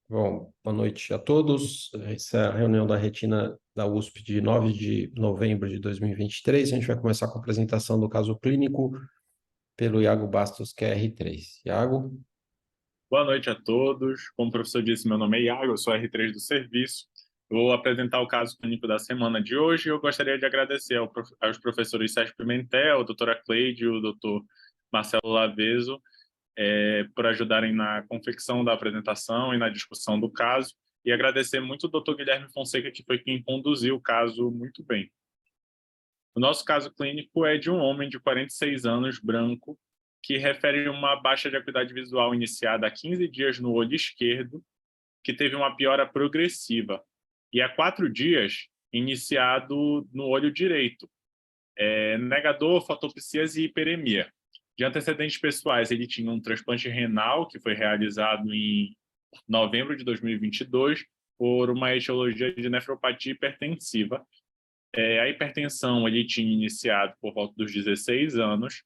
Bom, boa noite a todos. Essa é a reunião da retina da USP de 9 de novembro de 2023. A gente vai começar com a apresentação do caso clínico pelo Iago Bastos, QR3. Iago? Boa noite a todos. Como o professor disse, meu nome é Iago, eu sou R3 do serviço. Eu vou apresentar o caso clínico da semana de hoje e eu gostaria de agradecer aos professores Sérgio Pimentel, a doutora Cleide e o doutor Marcelo Laveso por ajudarem na confecção da apresentação e na discussão do caso, e agradecer muito o doutor Guilherme Fonseca, que foi quem conduziu o caso muito bem. O nosso caso clínico é de um homem de 46 anos, branco, que refere uma baixa de acuidade visual iniciada há 15 dias no olho esquerdo, que teve uma piora progressiva, e há 4 dias iniciado no olho direito, negador, fotopsias e hiperemia. De antecedentes pessoais, ele tinha um transplante renal, que foi realizado em novembro de 2022, por uma etiologia de nefropatia hipertensiva. A hipertensão ele tinha iniciado por volta dos 16 anos,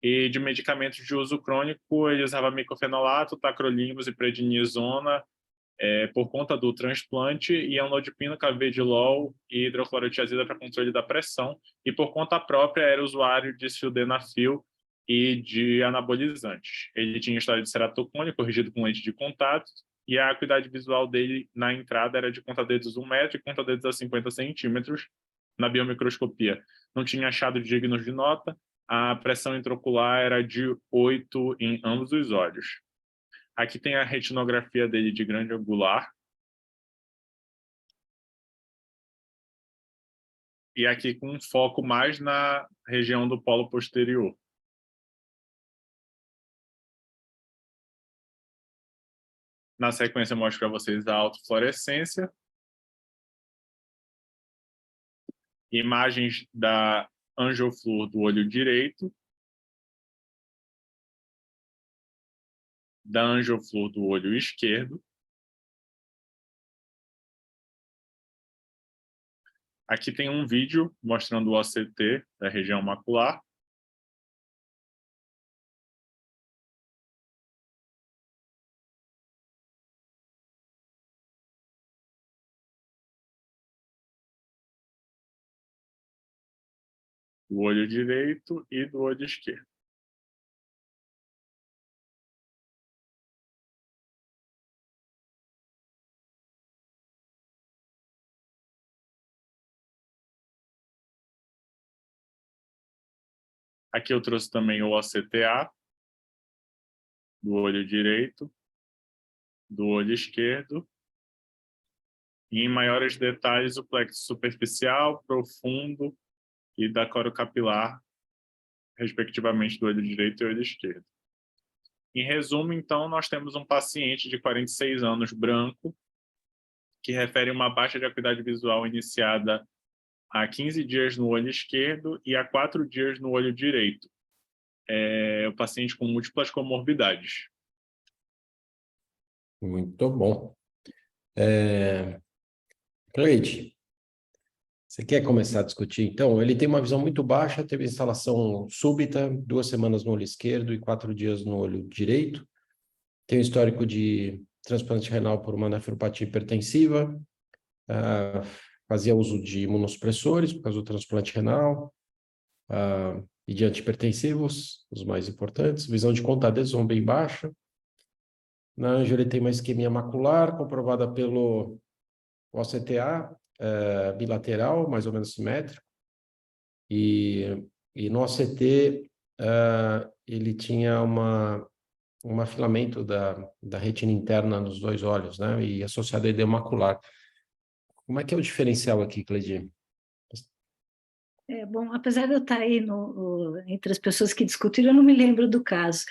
e de medicamentos de uso crônico, ele usava micofenolato, tacrolimus e prednisona por conta do transplante, e amlodipina, carvedilol e hidroclorotiazida para controle da pressão, e por conta própria era usuário de sildenafil e de anabolizantes. Ele tinha história de ceratocone corrigido com lente de contato, e a acuidade visual dele na entrada era de conta-dedos 1 metro e conta-dedos a 50 centímetros. Na biomicroscopia não tinha achado dignos de nota, a pressão intraocular era de 8 em ambos os olhos. Aqui tem a retinografia dele de grande angular. E aqui com um foco mais na região do polo posterior. Na sequência, eu mostro para vocês a autofluorescência. Imagens da angioflúor do olho direito. Da angioflúor do olho esquerdo. Aqui tem um vídeo mostrando o OCT da região macular. Do olho direito e do olho esquerdo. Aqui eu trouxe também o OCTA do olho direito, do olho esquerdo, e em maiores detalhes o plexo superficial, profundo e da corocapilar, respectivamente, do olho direito e olho esquerdo. Em resumo, então, nós temos um paciente de 46 anos, branco, que refere uma baixa de acuidade visual iniciada há 15 dias no olho esquerdo e há 4 dias no olho direito. É um paciente com múltiplas comorbidades. Muito bom. Cleide, você quer começar a discutir? Então, ele tem uma visão muito baixa, teve instalação súbita, 2 semanas no olho esquerdo e 4 dias no olho direito. Tem um histórico de transplante renal por uma nefropatia hipertensiva, fazia uso de imunossupressores por causa do transplante renal, e de antihipertensivos, os mais importantes. Visão de conta-dedos bem baixa. Na anjo ele tem uma isquemia macular, comprovada pelo OCTA, bilateral, mais ou menos simétrico. E no OCT, ele tinha um afilamento da retina interna nos 2 olhos, né? E associado a edema macular. Como é que é o diferencial aqui, Cleide? Bom, apesar de eu estar aí entre as pessoas que discutiram, eu não me lembro do caso.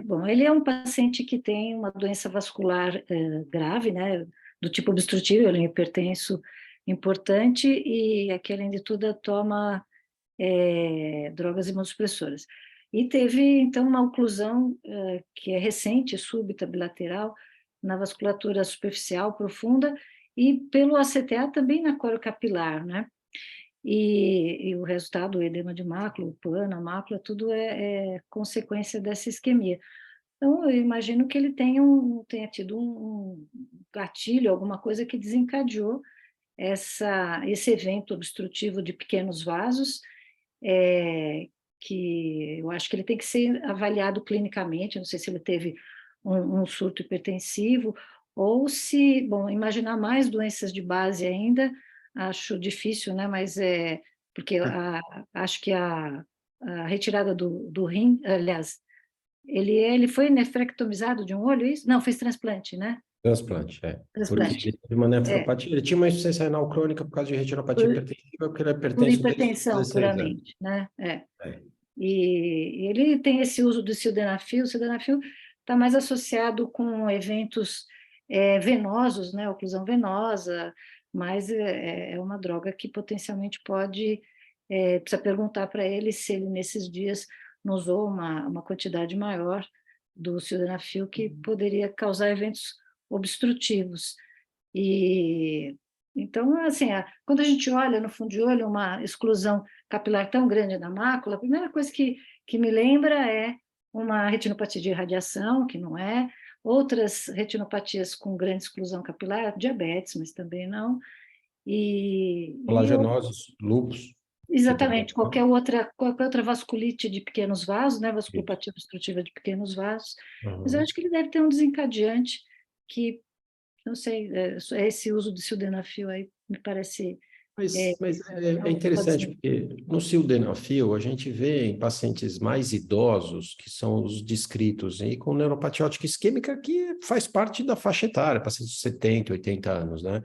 Bom, ele é um paciente que tem uma doença vascular grave, né, do tipo obstrutivo, ele é um hipertenso importante e aqui, além de tudo, toma drogas imunossupressoras. E teve, então, uma oclusão que é recente, súbita, bilateral, na vasculatura superficial profunda e pelo ACTA também na corocapilar, né? E o resultado, o edema de mácula, o pano, a mácula, tudo é consequência dessa isquemia. Então, eu imagino que ele tenha tido um gatilho, alguma coisa que desencadeou esse evento obstrutivo de pequenos vasos, que eu acho que ele tem que ser avaliado clinicamente. Não sei se ele teve um surto hipertensivo, ou se, bom, imaginar mais doenças de base ainda, acho difícil, né? Mas porque acho que a retirada do rim, aliás, ele foi nefrectomizado de um olho, isso? Não, fez transplante, né? Transplante, porque Transplante. ele teve uma É, nefropatia, ele tinha uma insuficiência renal crônica por causa de retinopatia por, hipertensiva, porque ele é por hipertenso desde os hipertensão 16 anos. puramente, né? É. E ele tem esse uso do sildenafil. O sildenafil está mais associado com eventos venosos, né? Oclusão venosa, mas é uma droga que potencialmente precisa perguntar para ele se ele nesses dias não usou uma quantidade maior do sildenafil, que poderia causar eventos obstrutivos. E então, assim, quando a gente olha no fundo de olho uma exclusão capilar tão grande da mácula, a primeira coisa que me lembra é uma retinopatia de radiação, que não é, outras retinopatias com grande exclusão capilar, diabetes, mas também não, e Colagenosos, lúpus, que também. exatamente, qualquer outra vasculite de pequenos vasos, né, vasculopatia obstrutiva de pequenos vasos, mas eu Uhum. acho que ele deve ter um desencadeante que, não sei, esse uso do sildenafil aí me parece Mas é pode interessante, ser. porque no sildenafil a gente vê em pacientes mais idosos, que são os descritos, e com neuropatia óptica isquêmica, que faz parte da faixa etária, pacientes de 70, 80 anos, né?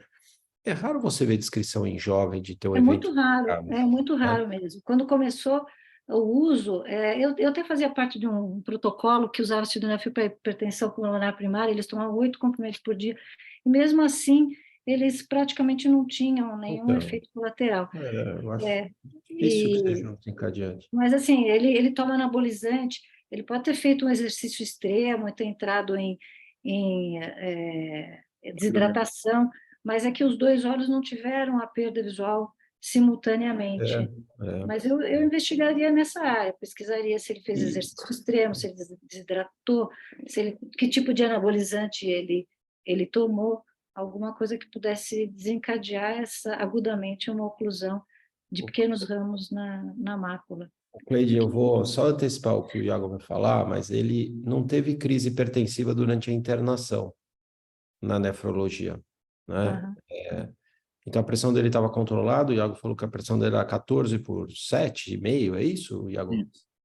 É raro você ver descrição em jovem de ter um evento grave, É muito né? raro mesmo. Quando começou o uso, eu até fazia parte de um protocolo que usava sildenafil para hipertensão pulmonar primária. Eles tomavam 8 comprimidos por dia, e mesmo assim eles praticamente não tinham nenhum Então, efeito colateral. eu acho É, difícil que seja e, um desencadeante. mas assim, ele toma anabolizante, ele pode ter feito um exercício extremo e ter entrado em desidratação, mas é que os dois olhos não tiveram a perda visual É, simultaneamente. é. Mas eu investigaria nessa área, pesquisaria se ele fez exercício extremo, se ele desidratou, que tipo de anabolizante ele tomou, alguma coisa que pudesse desencadear agudamente uma oclusão de pequenos ramos na mácula. Cleide, eu vou só antecipar o que o Iago vai falar, mas ele não teve crise hipertensiva durante a internação na nefrologia, né? Aham. Então a pressão dele estava controlada, o Iago falou que a pressão dele era 14 por 7,5, é isso, Iago?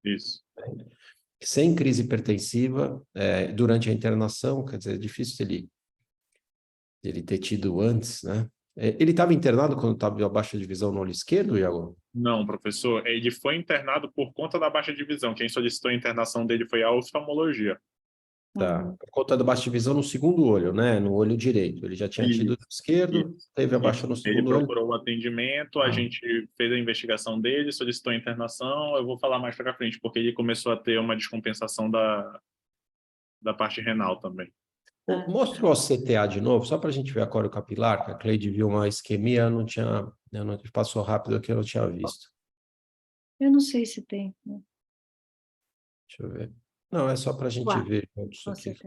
Isso. Sem crise hipertensiva, durante a internação, quer dizer, é difícil ele ter tido antes, né? Ele estava internado quando estava a baixa divisão no olho esquerdo, Iago? Não, professor, ele foi internado por conta da baixa divisão. Quem solicitou a internação dele foi a oftalmologia. Tá. Uhum. Por conta da baixa divisão no segundo olho, né? No olho direito. Ele já tinha tido no Isso, esquerdo, isso, teve a baixa isso. no Ele segundo olho. procurou o atendimento, a Ah, gente fez a investigação dele, solicitou a internação. Eu vou falar mais para frente, porque ele começou a ter uma descompensação da parte renal também. Mostra o CTA de novo, só para a gente ver a córeo capilar, que a Cleide viu uma isquemia, eu não passou rápido aqui, eu não tinha visto. Eu não sei se tem, né? Deixa eu ver. Não, é só para a gente Uau, ver juntos você aqui.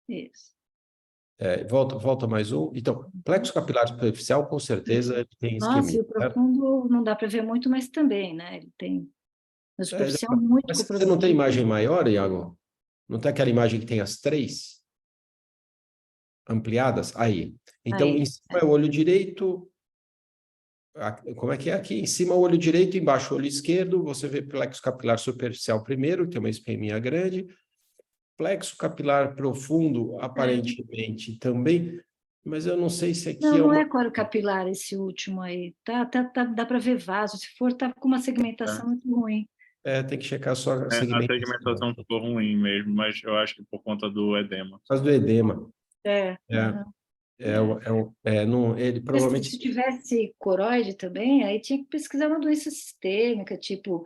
tem. Isso. Volta mais um. Então, plexo capilar superficial, com certeza, ele tem Nossa, isquemia, e o certo? profundo não dá para ver muito, mas também, né? Ele tem no É, superficial muito mas você não tem comprometido. imagem maior, Iago? Não tem aquela imagem que tem as três ampliadas? Aí. Então, em Aí, cima é o olho direito. Como é que é aqui? Em cima o olho direito, embaixo o olho esquerdo. Você vê plexo capilar superficial primeiro, que tem uma isquemia grande. Plexo capilar profundo, aparentemente também. Mas eu não sei se aqui não, é não uma. é coro capilar esse último aí. Dá para ver vaso. Se for, tá com uma segmentação É. muito ruim. Tem que checar só a A segmentação segmentação aqui. ficou ruim mesmo, mas eu acho que por conta do edema. Por causa do edema. É, Aham, é. não, ele Porque se provavelmente. tivesse coroide também, aí tinha que pesquisar uma doença sistêmica, tipo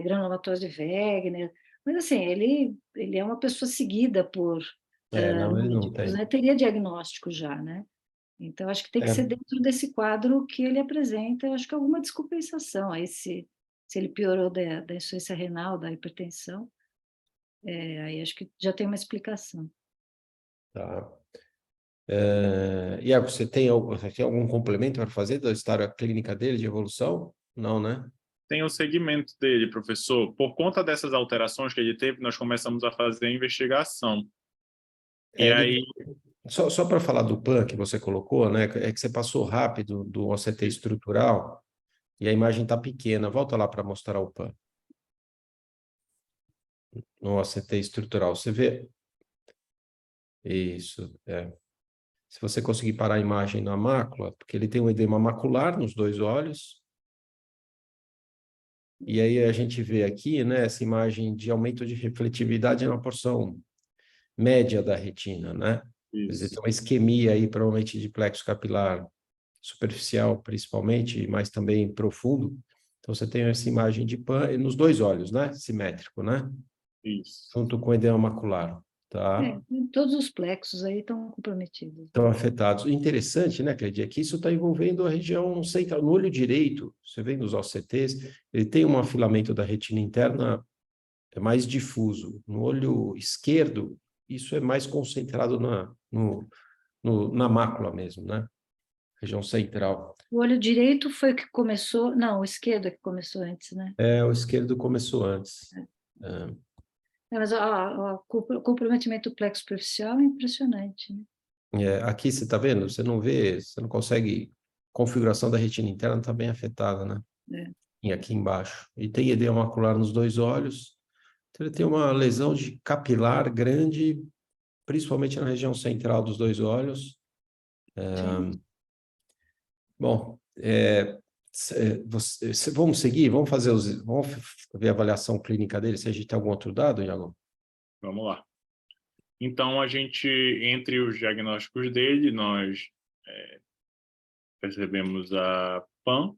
granulomatose de Wegener. Mas assim, ele é uma pessoa seguida por Não, ele não médicos, tem. né? Teria diagnóstico já, né? Então, acho que tem que ser É, dentro desse quadro que ele apresenta, eu acho que alguma descompensação aí, se ele piorou da insuficiência renal, da hipertensão. Aí acho que já tem uma explicação. Tá. Iago, você tem algum complemento para fazer da história clínica dele de evolução? Não, né? Tem o segmento dele, professor. Por conta dessas alterações que ele teve, nós começamos a fazer a investigação. E Ele aí, só para falar do PAN que você colocou, né? É que você passou rápido do OCT estrutural e a imagem está pequena. Volta lá para mostrar o PAN. No OCT estrutural, você vê isso. Se você conseguir parar a imagem na mácula, porque ele tem um edema macular nos dois olhos. E aí a gente vê aqui, né, essa imagem de aumento de refletividade na porção média da retina, né? Quer dizer, tem isso, uma isquemia aí, provavelmente de plexo capilar superficial, principalmente, mas também profundo. Então, você tem essa imagem de PAN nos dois olhos, né? Simétrico, né? isso. Junto com o edema macular, tá? Todos os plexos aí estão comprometidos. Estão afetados. Interessante, né, Cleidia, que isso está envolvendo a região central, no olho direito, você vê nos OCTs, ele tem um afilamento da retina interna mais difuso. No olho esquerdo, isso é mais concentrado na mácula mesmo, né? Região central. O olho direito foi o que começou, não, o esquerdo é que começou antes, né? O esquerdo começou antes. É. Mas o comprometimento do plexo superficial é impressionante, né? Aqui você está vendo? Você não vê, você não consegue. Configuração da retina interna está bem afetada, né? E aqui embaixo. E tem edema macular nos dois olhos. Então, ele tem uma lesão de capilar grande, principalmente na região central dos dois olhos. Bom, vamos seguir? Vamos ver a avaliação clínica dele, se a gente tem algum outro dado, Iago? Vamos lá. Então, a gente, entre os diagnósticos dele, nós percebemos a PAN,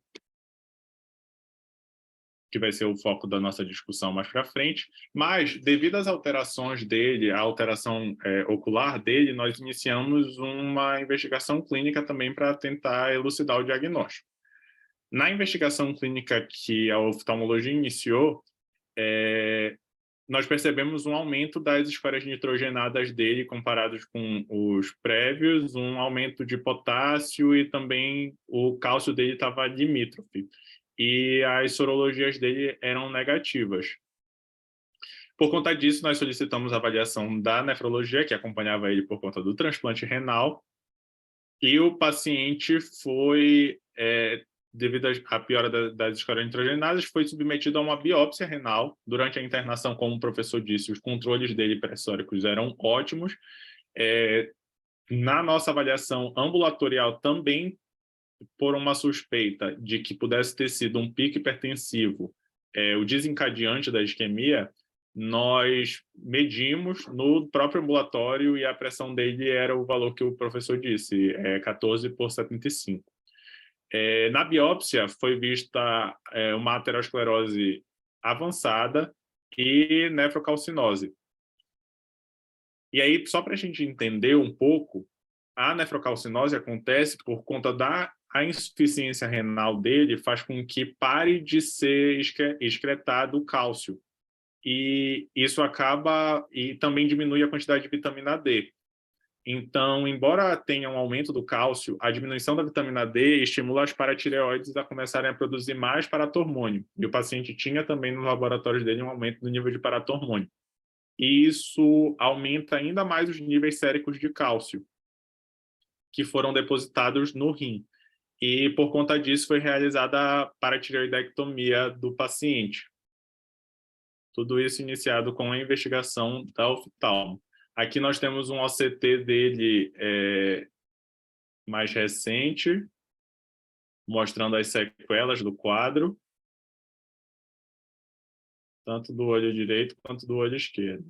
que vai ser o foco da nossa discussão mais para frente, mas devido às alterações dele, a alteração ocular dele, nós iniciamos uma investigação clínica também para tentar elucidar o diagnóstico. Na investigação clínica que a oftalmologia iniciou, nós percebemos um aumento das esferas nitrogenadas dele comparados com os prévios, um aumento de potássio e também o cálcio dele estava limítrofe. E as sorologias dele eram negativas. Por conta disso, nós solicitamos a avaliação da nefrologia, que acompanhava ele por conta do transplante renal, e o paciente foi, devido à piora das esferas nitrogenadas, foi submetido a uma biópsia renal. Durante a internação, como o professor disse, os controles dele pressóricos eram ótimos. Na nossa avaliação ambulatorial também, por uma suspeita de que pudesse ter sido um pico hipertensivo, o desencadeante da isquemia, nós medimos no próprio ambulatório e a pressão dele era o valor que o professor disse, 14/75. Na biópsia foi vista uma aterosclerose avançada e nefrocalcinose. E aí, só para a gente entender um pouco, a nefrocalcinose acontece por conta a insuficiência renal dele, faz com que pare de ser excretado o cálcio. E isso acaba e também diminui a quantidade de vitamina D. Então, embora tenha um aumento do cálcio, a diminuição da vitamina D estimula as paratireoides a começarem a produzir mais paratormônio. E o paciente tinha também nos laboratórios dele um aumento do nível de paratormônio. E isso aumenta ainda mais os níveis séricos de cálcio, que foram depositados no rim. E, por conta disso, foi realizada a paratireoidectomia do paciente. Tudo isso iniciado com a investigação da oftalmo. Aqui nós temos um OCT dele mais recente, mostrando as sequelas do quadro, tanto do olho direito quanto do olho esquerdo.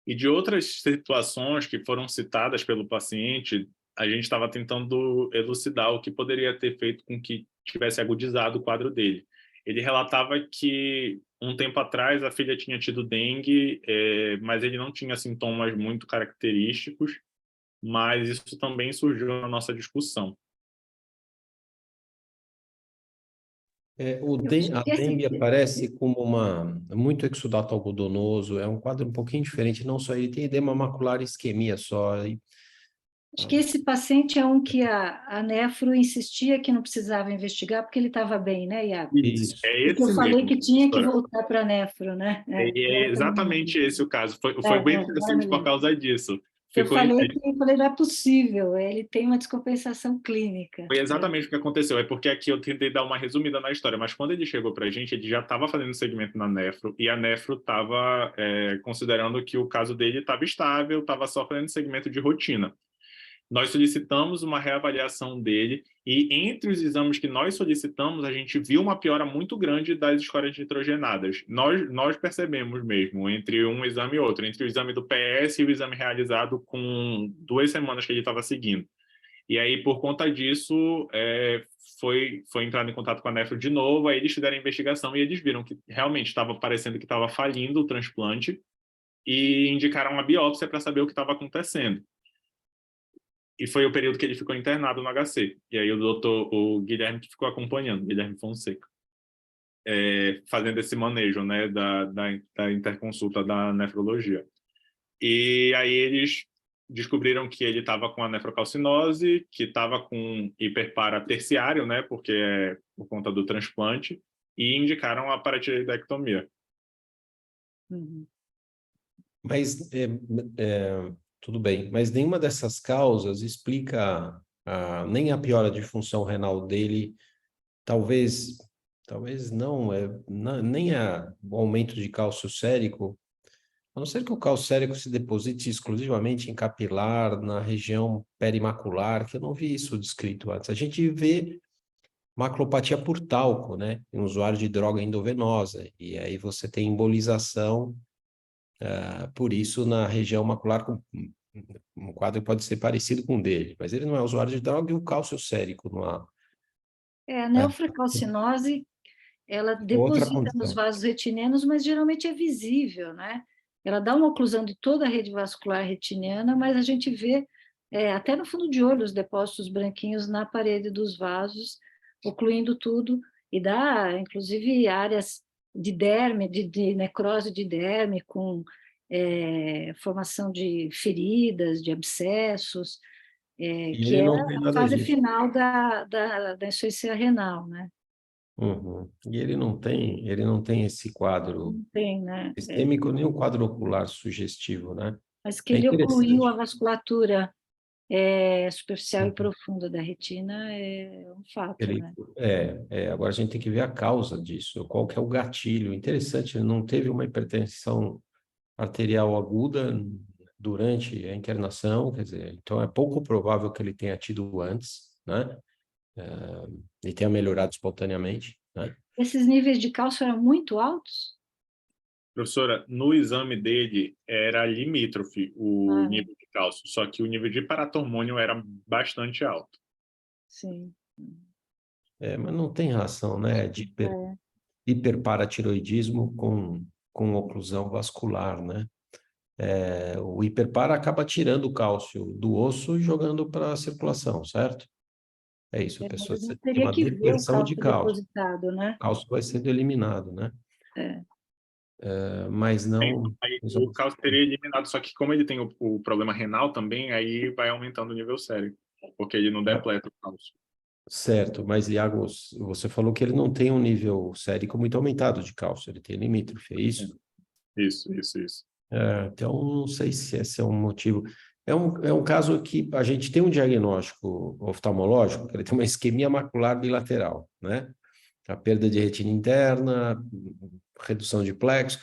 E de outras situações que foram citadas pelo paciente, a gente estava tentando elucidar o que poderia ter feito com que tivesse agudizado o quadro dele. Ele relatava que um tempo atrás a filha tinha tido dengue, mas ele não tinha sintomas muito característicos mas isso também surgiu na nossa discussão. A dengue aparece como muito exudato algodonoso, é um quadro um pouquinho diferente, não só ele tem edema macular e isquemia só. Acho que esse paciente é um que a nefro insistia que não precisava investigar porque ele estava bem, né, Iago? Isso. É Porque eu esse falei mesmo, que tinha que professora. voltar para a nefro, né? É exatamente esse o caso. Foi bem interessante por causa disso. Eu falei não é possível, ele tem uma descompensação clínica. Foi exatamente o que aconteceu. É porque aqui eu tentei dar uma resumida na história, mas quando ele chegou para a gente, ele já estava fazendo segmento na nefro, e a nefro estava considerando que o caso dele estava estável, estava só fazendo segmento de rotina. Nós solicitamos uma reavaliação dele, e entre os exames que nós solicitamos, a gente viu uma piora muito grande das escórias nitrogenadas. Nós percebemos mesmo, entre um exame e outro, entre o exame do PS e o exame realizado com 2 semanas que ele estava seguindo. E aí, por conta disso, foi entrado em contato com a nefro de novo, aí eles fizeram a investigação e eles viram que realmente estava parecendo que estava falindo o transplante e indicaram uma biópsia para saber o que estava acontecendo. E foi o período que ele ficou internado no HC. E aí o Guilherme que ficou acompanhando, Guilherme Fonseca, fazendo esse manejo, né, da interconsulta da nefrologia. E aí eles descobriram que ele estava com a nefrocalcinose, que estava com hiperpara terciário, né, porque é por conta do transplante, e indicaram a paratiroidectomia. Uhum. Mas tudo bem, mas nenhuma dessas causas explica nem a piora de função renal dele, talvez não, nem o aumento de cálcio sérico, a não ser que o cálcio sérico se deposite exclusivamente em capilar, na região perimacular, que eu não vi isso descrito antes. A gente vê maculopatia por talco, né, em usuário de droga endovenosa, e aí você tem embolização, por isso na região macular um quadro pode ser parecido com o dele, mas ele não é usuário de droga e o cálcio sérico não há. A nefrocalcinose, ela Outra deposita nos condição. vasos retinianos, mas geralmente é visível, né? Ela dá uma oclusão de toda a rede vascular retiniana, mas a gente vê até no fundo de olho os depósitos branquinhos na parede dos vasos, ocluindo tudo, e dá, inclusive, áreas de derme, de necrose de derme, com formação de feridas, de abscessos, E que ele é não tem a nada fase disso. final da insuficiência renal, né? Uhum. E ele não tem esse quadro Não tem, né? sistêmico, nem o quadro ocular sugestivo, né? Mas que É ele ocluiu a interessante. vasculatura superficial e profunda da retina é um fato, Ele, né? agora a gente tem que ver a causa disso, qual que é o gatilho. Interessante, ele não teve uma hipertensão arterial aguda durante a internação, quer dizer, então é pouco provável que ele tenha tido antes, né? E tenha melhorado espontaneamente, né? Esses níveis de cálcio eram muito altos? Professora, no exame dele era limítrofe o Ah, nível de cálcio, só que o nível de paratormônio era bastante alto. sim. Mas não tem relação, né, de É, hiperparatiroidismo com oclusão vascular, né? O hiperpara acaba tirando o cálcio do osso e jogando para a circulação, certo? É isso, a pessoa mas a gente tem teria uma que ver o depressão de cálcio cálcio. depositado, né? O cálcio vai sendo eliminado, né? É. Mas não... Aí o cálcio teria eliminado, só que como ele tem o problema renal também, aí vai aumentando o nível sério, porque ele não depleta o cálcio. Certo, mas Iago, você falou que ele não tem um nível sérico muito aumentado de cálcio, ele tem limítrofe, é isso? Isso. Então, não sei se esse é um motivo. É um caso que a gente tem um diagnóstico oftalmológico, que ele tem uma isquemia macular bilateral, né? A perda de retina interna, redução de plexo,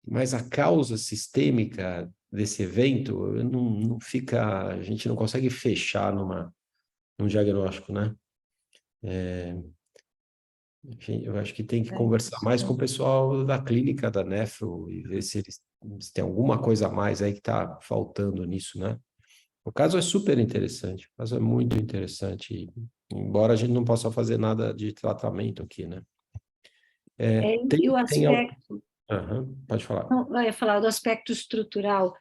mas a causa sistêmica desse evento não fica, a gente não consegue fechar num diagnóstico, né? Enfim, eu acho que tem que conversar mais com o pessoal da clínica da Nefro e ver se tem alguma coisa a mais aí que está faltando nisso, né? O caso é super interessante, o caso é muito interessante, embora a gente não possa fazer nada de tratamento aqui, né? E o Tem... aspecto, pode falar. não, eu ia falar do aspecto estrutural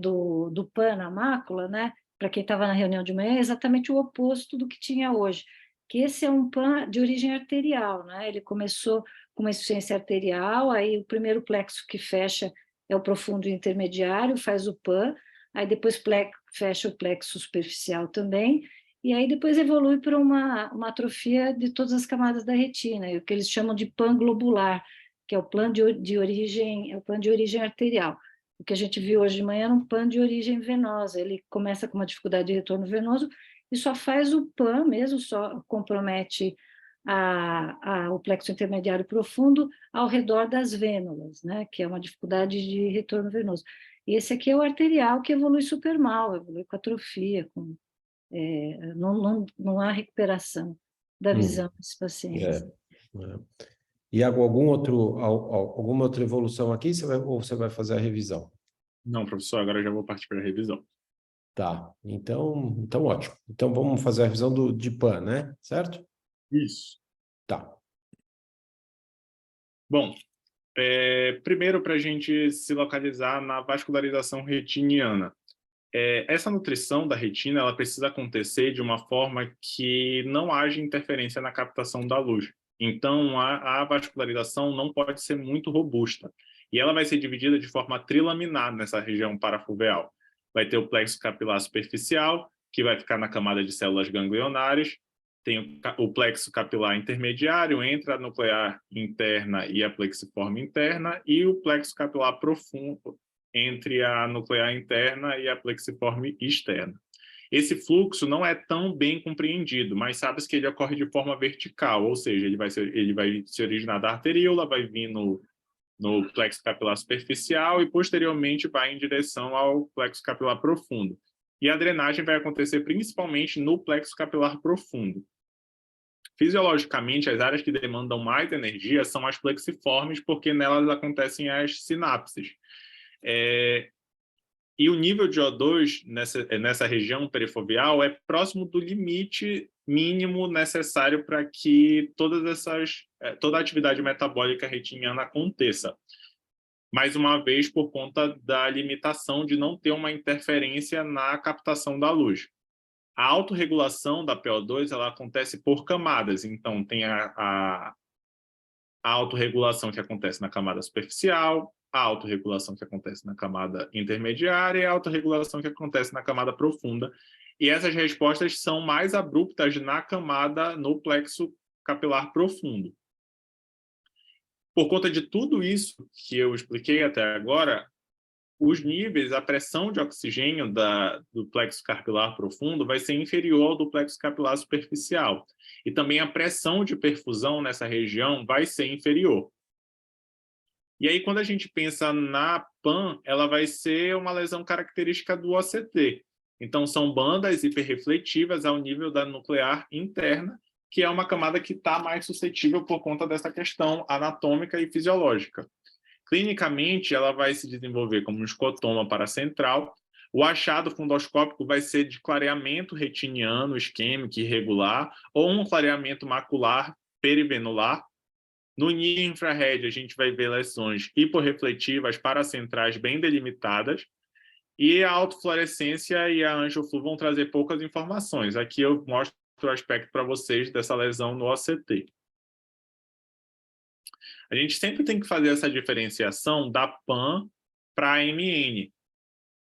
do PAN na mácula, né? para quem estava na reunião de manhã, é exatamente o oposto do que tinha hoje, que esse é um PAN de origem arterial, né? Ele começou com uma insuficiência arterial, aí o primeiro plexo que fecha é o profundo e intermediário, faz o PAN, aí depois fecha o plexo superficial também, e aí depois evolui para uma atrofia de todas as camadas da retina, o que eles chamam de PAN globular, que é o plano de origem, é o plano de origem arterial. O que a gente viu hoje de manhã era um PAN de origem venosa, ele começa com uma dificuldade de retorno venoso e só faz o PAN mesmo, só compromete o plexo intermediário profundo ao redor das vênulas, né, que é uma dificuldade de retorno venoso. E esse aqui é o arterial, que evolui super mal, evolui com atrofia, não há recuperação da visão desses pacientes. E alguma outra evolução aqui, ou você vai fazer a revisão? Não, professor, agora eu já vou partir para a revisão. Tá, então ótimo. Então vamos fazer a revisão de PAN, né? Certo? Isso. Tá. Bom, primeiro para a gente se localizar na vascularização retiniana. Essa nutrição da retina ela precisa acontecer de uma forma que não haja interferência na captação da luz. Então, a vascularização não pode ser muito robusta. E ela vai ser dividida de forma trilaminar nessa região parafoveal. Vai ter o plexo capilar superficial, que vai ficar na camada de células ganglionares. Tem o plexo capilar intermediário, entre a nuclear interna e a plexiforme interna, e o plexo capilar profundo, entre a nuclear interna e a plexiforme externa. Esse fluxo não é tão bem compreendido, mas sabe-se que ele ocorre de forma vertical, ou seja, ele vai se originar da arteríola, vai vir no plexo capilar superficial e, posteriormente, vai em direção ao plexo capilar profundo. E a drenagem vai acontecer principalmente no plexo capilar profundo. Fisiologicamente, as áreas que demandam mais energia são as plexiformes, porque nelas acontecem as sinapses. E o nível de O2 nessa região perifoveal é próximo do limite mínimo necessário para que toda a atividade metabólica retiniana aconteça. Mais uma vez, por conta da limitação de não ter uma interferência na captação da luz. A autorregulação da PO2 ela acontece por camadas, então tem a autorregulação que acontece na camada superficial, a autorregulação que acontece na camada intermediária e a autorregulação que acontece na camada profunda. E essas respostas são mais abruptas no plexo capilar profundo. Por conta de tudo isso que eu expliquei até agora, os níveis, a pressão de oxigênio do plexo capilar profundo vai ser inferior ao do plexo capilar superficial. E também a pressão de perfusão nessa região vai ser inferior. E aí, quando a gente pensa na PAN, ela vai ser uma lesão característica do OCT. Então, são bandas hiperrefletivas ao nível da nuclear interna, que é uma camada que está mais suscetível por conta dessa questão anatômica e fisiológica. Clinicamente, ela vai se desenvolver como um escotoma paracentral. O achado fundoscópico vai ser de clareamento retiniano, isquêmico irregular, ou um clareamento macular perivenular. No NIR infrared, a gente vai ver lesões hiporrefletivas paracentrais bem delimitadas, e a autofluorescência e a angioflu vão trazer poucas informações. Aqui eu mostro o aspecto para vocês dessa lesão no OCT. A gente sempre tem que fazer essa diferenciação da PAN para a MN.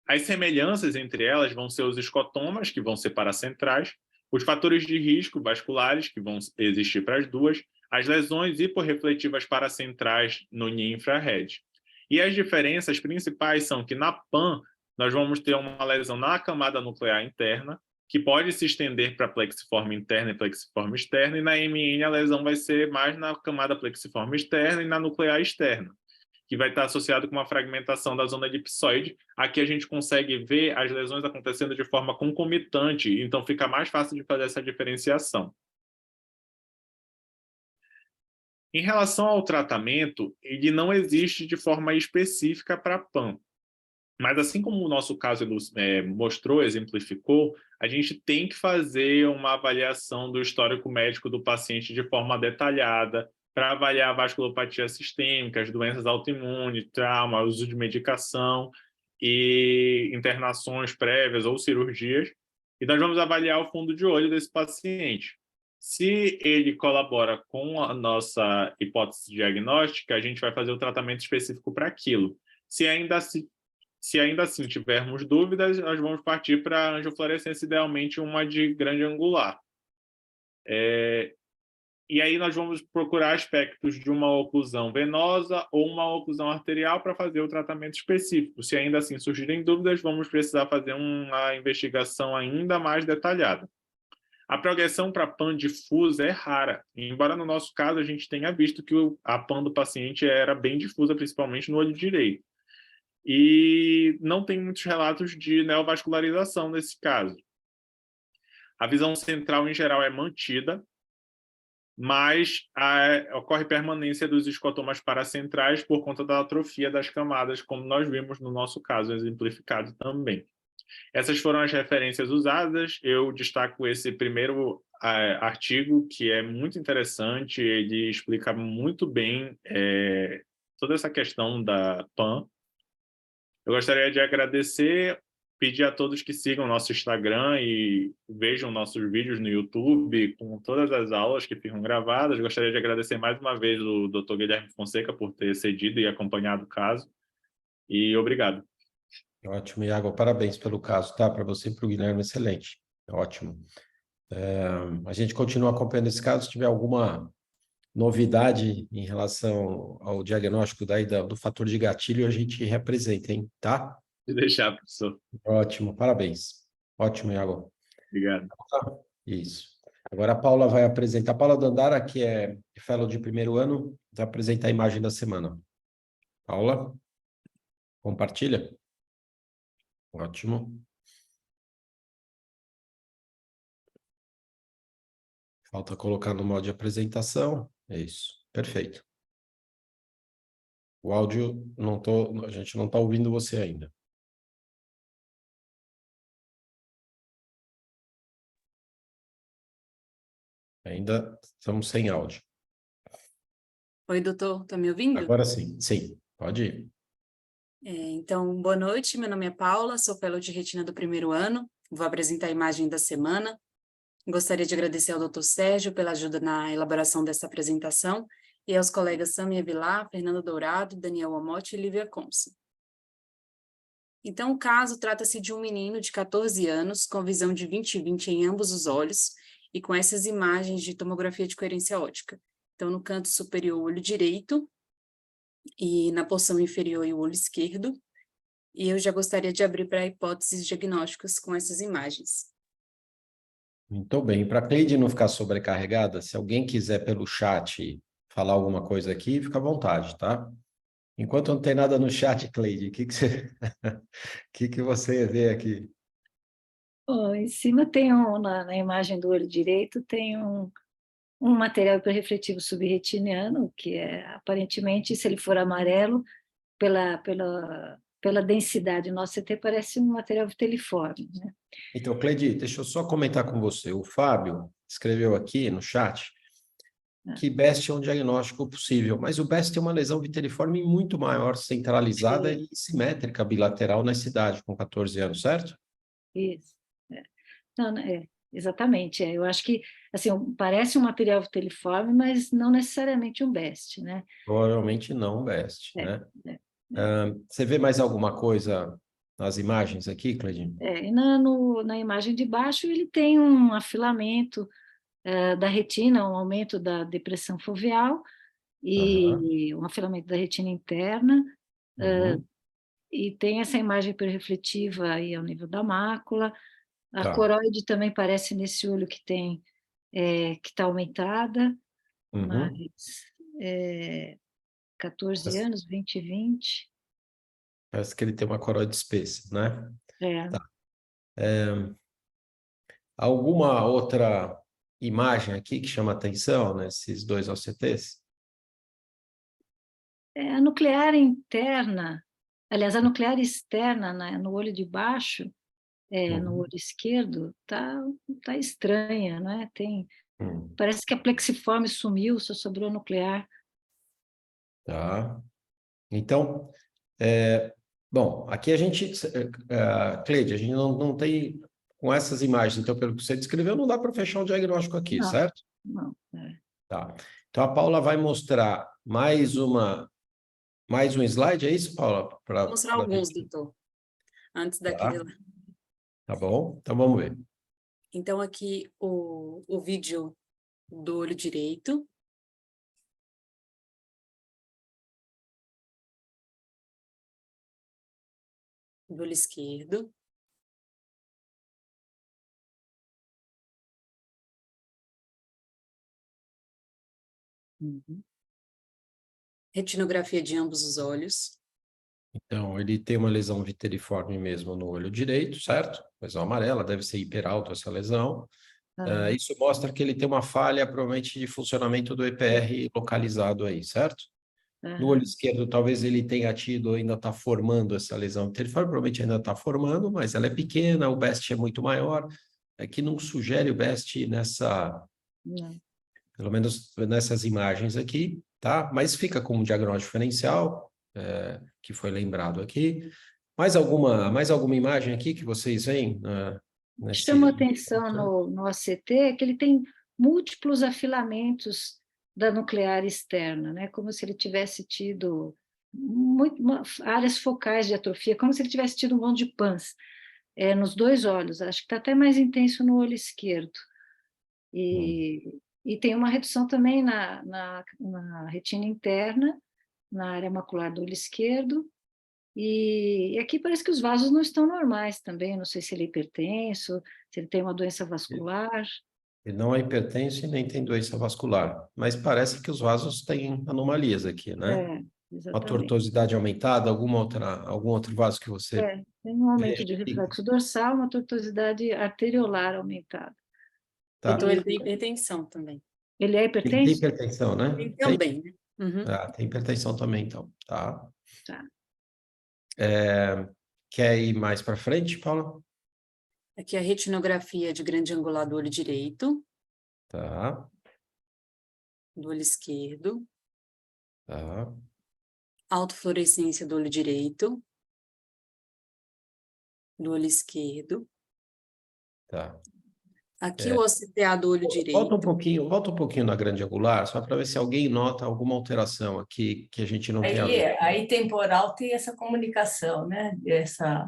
As semelhanças entre elas vão ser os escotomas, que vão ser paracentrais, os fatores de risco vasculares, que vão existir para as duas, as lesões hiporrefletivas paracentrais no NIR infrared. E as diferenças principais são que na PAN nós vamos ter uma lesão na camada nuclear interna, que pode se estender para plexiforme interna e plexiforme externa, e na MN a lesão vai ser mais na camada plexiforme externa e na nuclear externa, que vai estar associado com uma fragmentação da zona elipsoide. Aqui a gente consegue ver as lesões acontecendo de forma concomitante, então fica mais fácil de fazer essa diferenciação. Em relação ao tratamento, ele não existe de forma específica para PAN. Mas assim como o nosso caso mostrou, exemplificou, a gente tem que fazer uma avaliação do histórico médico do paciente de forma detalhada, para avaliar a vasculopatia sistêmica, as doenças autoimunes, trauma, uso de medicação e internações prévias ou cirurgias, E nós vamos avaliar o fundo de olho desse paciente. Se ele colabora com a nossa hipótese diagnóstica, a gente vai fazer o tratamento específico para aquilo. Se ainda assim tivermos dúvidas, nós vamos partir para a angiofluorescência, idealmente uma de grande angular. E aí nós vamos procurar aspectos de uma oclusão venosa ou uma oclusão arterial para fazer o tratamento específico. Se ainda assim surgirem dúvidas, vamos precisar fazer uma investigação ainda mais detalhada. A progressão para PAN difusa é rara, embora no nosso caso a gente tenha visto que a PAN do paciente era bem difusa, principalmente no olho direito. E não tem muitos relatos de neovascularização nesse caso. A visão central, em geral, é mantida, mas ocorre permanência dos escotomas paracentrais por conta da atrofia das camadas, como nós vimos no nosso caso, exemplificado também. Essas foram as referências usadas. Eu destaco esse primeiro artigo, que é muito interessante, ele explica muito bem toda essa questão da PAN. Eu gostaria de agradecer, pedir a todos que sigam nosso Instagram e vejam nossos vídeos no YouTube, com todas as aulas que ficam gravadas. Gostaria de agradecer mais uma vez o Dr. Guilherme Fonseca por ter cedido e acompanhado o caso. E obrigado. Ótimo, Iago. Parabéns pelo caso, tá? Para você e para o Guilherme, excelente. Ótimo. A gente continua acompanhando esse caso. Se tiver alguma novidade em relação ao diagnóstico do fator de gatilho, a gente representa, hein? Tá? Se deixar, professor. Ótimo, parabéns. Ótimo, Iago. Obrigado. Isso. Agora a Paula vai apresentar. A Paula Dandara, que é fellow de primeiro ano, vai apresentar a imagem da semana. Paula, compartilha. Ótimo. Falta colocar no modo de apresentação. É isso. Perfeito. O áudio, a gente não está ouvindo você ainda. Ainda estamos sem áudio. Oi, doutor, tá me ouvindo? Agora sim, sim, pode ir. Então, boa noite, meu nome é Paula, sou fellow de retina do primeiro ano, vou apresentar a imagem da semana. Gostaria de agradecer ao doutor Sérgio pela ajuda na elaboração dessa apresentação e aos colegas Samia Vilar, Fernando Dourado, Daniel Amotti e Lívia Conce. Então, o caso trata-se de um menino de 14 anos com visão de 20/20 em ambos os olhos e com essas imagens de tomografia de coerência óptica. Então, no canto superior, o olho direito, e na porção inferior o olho esquerdo, e eu já gostaria de abrir para hipóteses diagnósticas com essas imagens. Muito bem. Para a Cleide não ficar sobrecarregada, se alguém quiser pelo chat falar alguma coisa aqui, fica à vontade, tá? Enquanto não tem nada no chat, Cleide, o que você vê aqui? Bom, em cima tem na imagem do olho direito, tem um material hiperrefletivo subretiniano, que é, aparentemente, se ele for amarelo, pela densidade do nosso CT, parece um material viteliforme, né? Então, Cleide, deixa eu só comentar com você. O Fábio escreveu aqui no chat que BEST é um diagnóstico possível, mas o BEST tem uma lesão viteliforme muito maior, centralizada e simétrica bilateral nessa idade, com 14 anos, certo? Isso. Não, exatamente. Eu acho que assim, parece um material viteliforme, mas não necessariamente um BEST, né? Provavelmente não um BEST, né? Você vê mais alguma coisa nas imagens aqui, Cleide? E na imagem de baixo ele tem um afilamento da retina, um aumento da depressão foveal e um afilamento da retina interna, e tem essa imagem hiperrefletiva aí ao nível da mácula. A coroide também parece nesse olho que tem que está aumentada, mas 14 anos, 20/20. Parece que ele tem uma coroide espessa, né? Tá. Alguma outra imagem aqui que chama atenção nesses dois OCTs? A nuclear interna, aliás, a nuclear externa no olho de baixo, no olho esquerdo, tá estranha, não é? Parece que a plexiforme sumiu, só sobrou nuclear. Tá. Então, bom, aqui a gente, Cleide, a gente não tem com essas imagens, então, pelo que você descreveu, não dá para fechar o diagnóstico aqui, Não. certo? Não, Tá. Então, a Paula vai mostrar mais um slide, é isso, Paula? Vou mostrar alguns, doutor, antes daquele lá. Tá bom? Então, vamos ver. Então, aqui o vídeo do olho direito. Do olho esquerdo. Uhum. Retinografia de ambos os olhos. Então, ele tem uma lesão viteriforme mesmo no olho direito, certo? Lesão amarela, deve ser hiperalto essa lesão. Isso mostra que ele tem uma falha, provavelmente, de funcionamento do EPR localizado aí, certo? No olho esquerdo, talvez ele tenha tido, ainda está formando essa lesão viteriforme, provavelmente ainda está formando, mas ela é pequena, o BEST é muito maior. Aqui não sugere o BEST pelo menos nessas imagens aqui, tá? Mas fica como diagnóstico diferencial, que foi lembrado aqui. Mais alguma imagem aqui que vocês veem? Chama atenção no ACT é que ele tem múltiplos afilamentos da nuclear externa, né? Como se ele tivesse tido áreas focais de atrofia, como se ele tivesse tido um monte de PANS nos dois olhos. Acho que está até mais intenso no olho esquerdo. E tem uma redução também na retina interna, na área macular do olho esquerdo. E aqui parece que os vasos não estão normais também, não sei se ele é hipertenso, se ele tem uma doença vascular. Ele não é hipertenso e nem tem doença vascular, mas parece que os vasos têm anomalias aqui, né? Exatamente. Uma tortuosidade aumentada, algum outro vaso que você... Tem um aumento de reflexo dorsal, uma tortuosidade arteriolar aumentada. Tá. Então, ele tem hipertensão também. Ele é Tem hipertenso? hipertensão, né? Tem também, né? Uhum. Tem hipertensão também, então. Tá. Tá. Quer ir mais para frente, Paula? Aqui a retinografia de grande angular do olho direito. Tá. Do olho esquerdo. Tá. Autofluorescência do olho direito. Do olho esquerdo. Tá. Aqui o OCTA do olho direito. Volta um pouquinho na grande angular, só para ver se alguém nota alguma alteração aqui que a gente não tem a ver. Aí temporal tem essa comunicação, né? Essa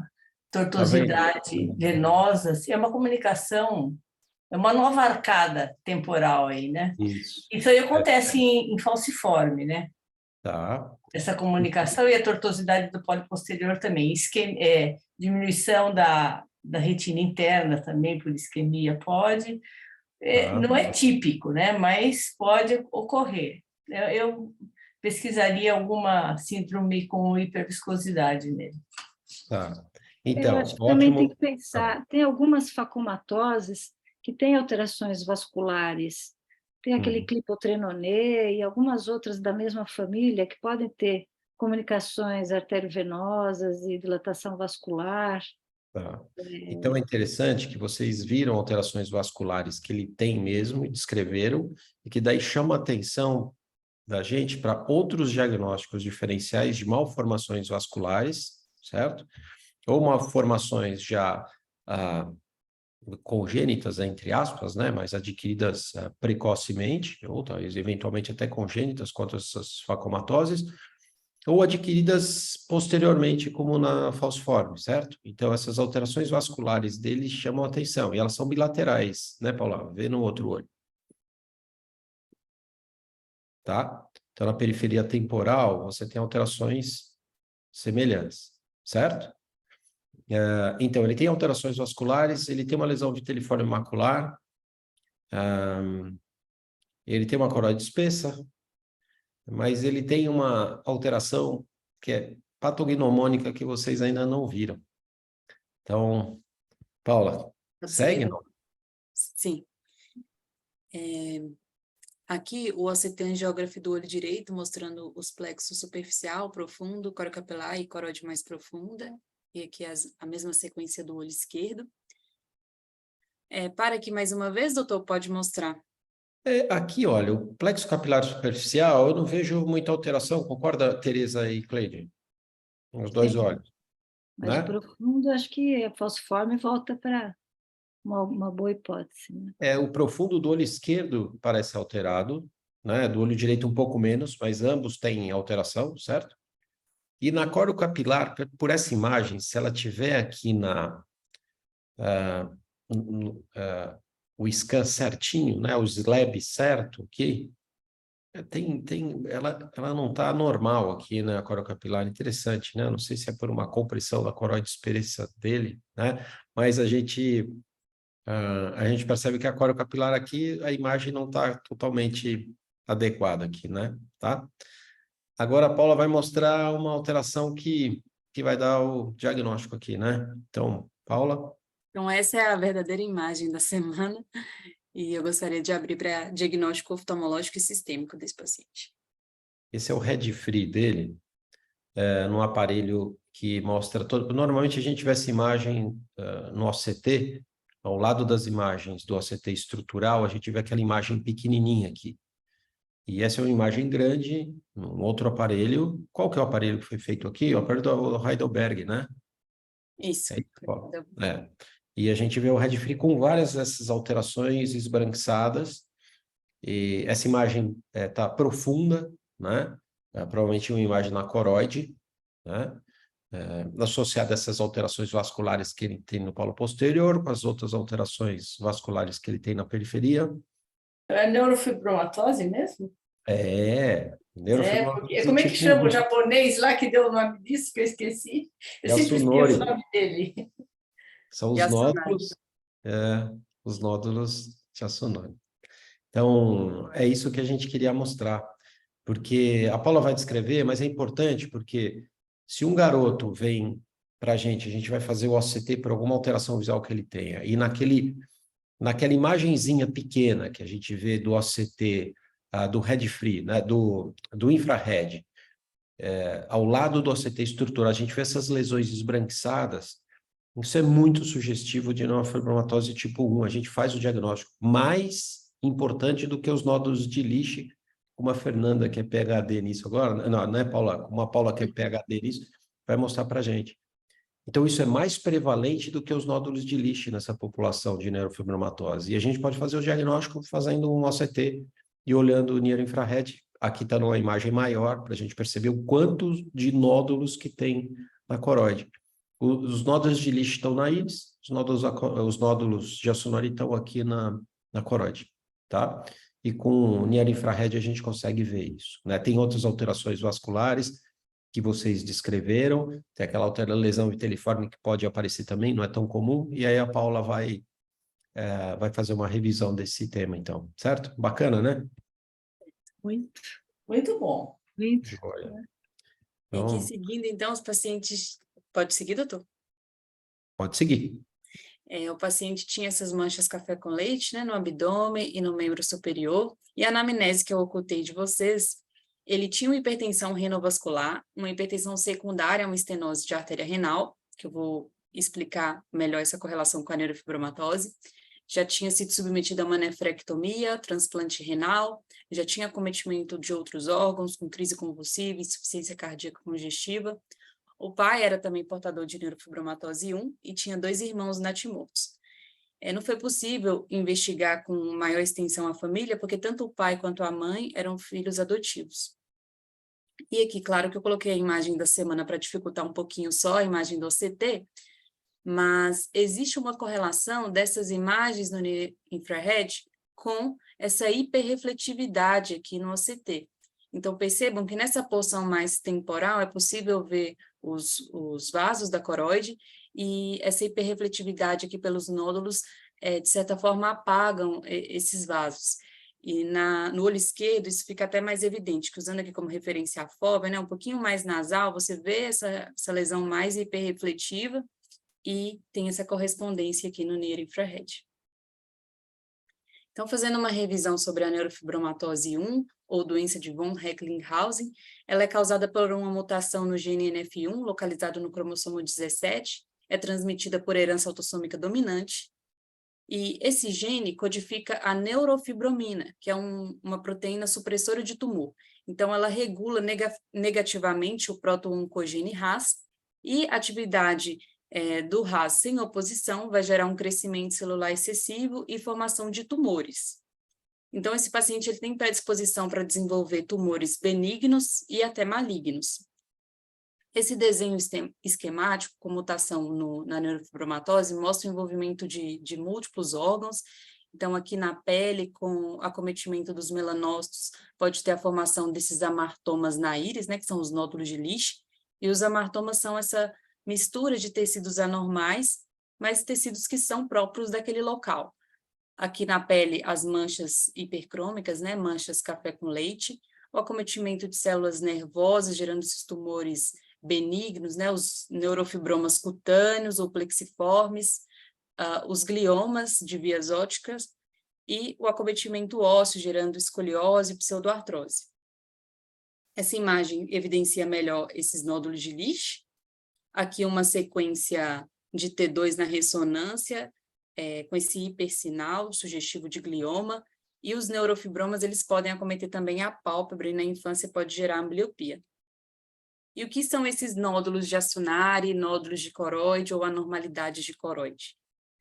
tortuosidade venosa, assim, é uma comunicação, é uma nova arcada temporal aí, né? Isso aí acontece em falciforme, né? Tá. Essa comunicação e a tortuosidade do pólipo posterior também. Diminuição da retina interna também por isquemia pode. Não é típico, né? Mas pode ocorrer. Eu pesquisaria alguma síndrome com hiperviscosidade nele. Tá. Então, eu acho que também tem que pensar, tem algumas facomatoses que têm alterações vasculares, tem aquele clipotrenonê e algumas outras da mesma família que podem ter comunicações arteriovenosas e dilatação vascular. Tá. Então, é interessante que vocês viram alterações vasculares que ele tem mesmo e descreveram, e que daí chama a atenção da gente para outros diagnósticos diferenciais de malformações vasculares, certo? Ou malformações já congênitas, entre aspas, né? Mas adquiridas precocemente, ou talvez eventualmente até congênitas quanto essas facomatoses, ou adquiridas posteriormente, como na falciforme, certo? Então, essas alterações vasculares dele chamam a atenção, e elas são bilaterais, né, Paula? Vê no outro olho. Tá? Então, na periferia temporal, você tem alterações semelhantes, certo? Então, ele tem alterações vasculares, ele tem uma lesão viteliforme macular, ele tem uma coroide espessa, mas ele tem uma alteração que é patognomônica que vocês ainda não viram. Então, Paula, segue, não? Sim. Aqui o OCT angiógrafo do olho direito, mostrando os plexos superficial, profundo, corocapilar e coroide mais profunda. E aqui a mesma sequência do olho esquerdo. Para aqui mais uma vez, doutor, pode mostrar. Aqui, olha, o plexo capilar superficial, eu não vejo muita alteração, concorda, Tereza e Cleide? Os dois olhos. Mas né? profundo, acho que a falciforme volta para uma boa hipótese, né? O profundo do olho esquerdo parece alterado, né? Do olho direito um pouco menos, mas ambos têm alteração, certo? E na corocapilar, por essa imagem, se ela tiver aqui o scan certinho, né? O slab certo aqui, ela não está normal aqui na corocapilar, interessante, né? Não sei se é por uma compressão da coroide espessa dele, né? Mas a gente percebe que a corocapilar aqui, a imagem não está totalmente adequada aqui, né? Tá? Agora a Paula vai mostrar uma alteração que vai dar o diagnóstico aqui, né? Então, Paula. Então, essa é a verdadeira imagem da semana, e eu gostaria de abrir para diagnóstico oftalmológico e sistêmico desse paciente. Esse é o head-free dele, num aparelho que mostra todo... Normalmente a gente vê essa imagem no OCT, ao lado das imagens do OCT estrutural, a gente vê aquela imagem pequenininha aqui. E essa é uma imagem grande, num outro aparelho. Qual que é o aparelho que foi feito aqui? O aparelho do Heidelberg, né? Isso. E a gente vê o head-free com várias dessas alterações esbranquiçadas. E essa imagem está profunda, né? Provavelmente uma imagem na coroide, né? Associada a essas alterações vasculares que ele tem no polo posterior, com as outras alterações vasculares que ele tem na periferia. É neurofibromatose mesmo? Neurofibromatose. Como é que chama o japonês lá que deu o nome disso, que eu esqueci? Eu sempre esqueço o nome dele. São os nódulos de Yasunori. Então, é isso que a gente queria mostrar, porque a Paula vai descrever, mas é importante porque se um garoto vem para a gente vai fazer o OCT por alguma alteração visual que ele tenha, e naquela imagenzinha pequena que a gente vê do OCT, do head-free, né, do infrared, ao lado do OCT estrutural, a gente vê essas lesões esbranquiçadas. Isso é muito sugestivo de neurofibromatose tipo 1. A gente faz o diagnóstico mais importante do que os nódulos de Lisch, como a Fernanda, que é PhD nisso agora, não é Paula, como a Paula, que é PhD nisso, vai mostrar para a gente. Então, isso é mais prevalente do que os nódulos de Lisch nessa população de neurofibromatose. E a gente pode fazer o diagnóstico fazendo um OCT e olhando o neuroinfrared. Aqui está numa imagem maior, para a gente perceber o quanto de nódulos que tem na coroide. Os nódulos de Lisch estão na íris, os nódulos de Yasunori estão aqui na coroide, tá? E com neuroinfrared a gente consegue ver isso, né? Tem outras alterações vasculares que vocês descreveram, tem aquela lesão viteliforme que pode aparecer também, não é tão comum, e aí a Paula vai fazer uma revisão desse tema, então, certo? Bacana, né? Muito. Muito bom. Muito. E aqui, seguindo, então, os pacientes... Pode seguir, doutor? Pode seguir. O paciente tinha essas manchas café com leite, né, no abdômen e no membro superior, e a anamnese que eu ocultei de vocês, ele tinha uma hipertensão renovascular, uma hipertensão secundária, uma estenose de artéria renal, que eu vou explicar melhor essa correlação com a neurofibromatose, já tinha sido submetido a uma nefrectomia, transplante renal, já tinha acometimento de outros órgãos, com crise convulsiva, insuficiência cardíaca congestiva. O pai era também portador de neurofibromatose 1 e tinha 2 irmãos natimortos. Não foi possível investigar com maior extensão a família, porque tanto o pai quanto a mãe eram filhos adotivos. E aqui, claro que eu coloquei a imagem da semana para dificultar um pouquinho só a imagem do OCT, mas existe uma correlação dessas imagens no infrared com essa hiperrefletividade aqui no OCT. Então, percebam que nessa porção mais temporal é possível ver os vasos da coroide e essa hiperrefletividade aqui pelos nódulos, de certa forma, apagam esses vasos. E no olho esquerdo isso fica até mais evidente, que usando aqui como referência a fóvea, né, um pouquinho mais nasal, você vê essa lesão mais hiperrefletiva e tem essa correspondência aqui no neuroinfrared. Então, fazendo uma revisão sobre a neurofibromatose 1, ou doença de von Recklinghausen, ela é causada por uma mutação no gene NF1, localizado no cromossomo 17, é transmitida por herança autossômica dominante, e esse gene codifica a neurofibromina, que é uma proteína supressora de tumor. Então, ela regula negativamente o proto-oncogene RAS, e a atividade do RAS sem oposição vai gerar um crescimento celular excessivo e formação de tumores. Então, esse paciente ele tem predisposição para desenvolver tumores benignos e até malignos. Esse desenho esquemático, com mutação na neurofibromatose, mostra o envolvimento de múltiplos órgãos. Então, aqui na pele, com acometimento dos melanócitos, pode ter a formação desses amartomas na íris, né, que são os nódulos de Lisch, e os amartomas são essa mistura de tecidos anormais, mas tecidos que são próprios daquele local. Aqui na pele, as manchas hipercrômicas, né, manchas café com leite, o acometimento de células nervosas, gerando esses tumores benignos, né, os neurofibromas cutâneos ou plexiformes, os gliomas de vias ópticas e o acometimento ósseo, gerando escoliose e pseudoartrose. Essa imagem evidencia melhor esses nódulos de Lisch. Aqui uma sequência de T2 na ressonância, com esse hipersinal sugestivo de glioma, e os neurofibromas eles podem acometer também a pálpebra e na infância pode gerar ambliopia. E o que são esses nódulos de Asunari, nódulos de coroide ou anormalidades de coroide?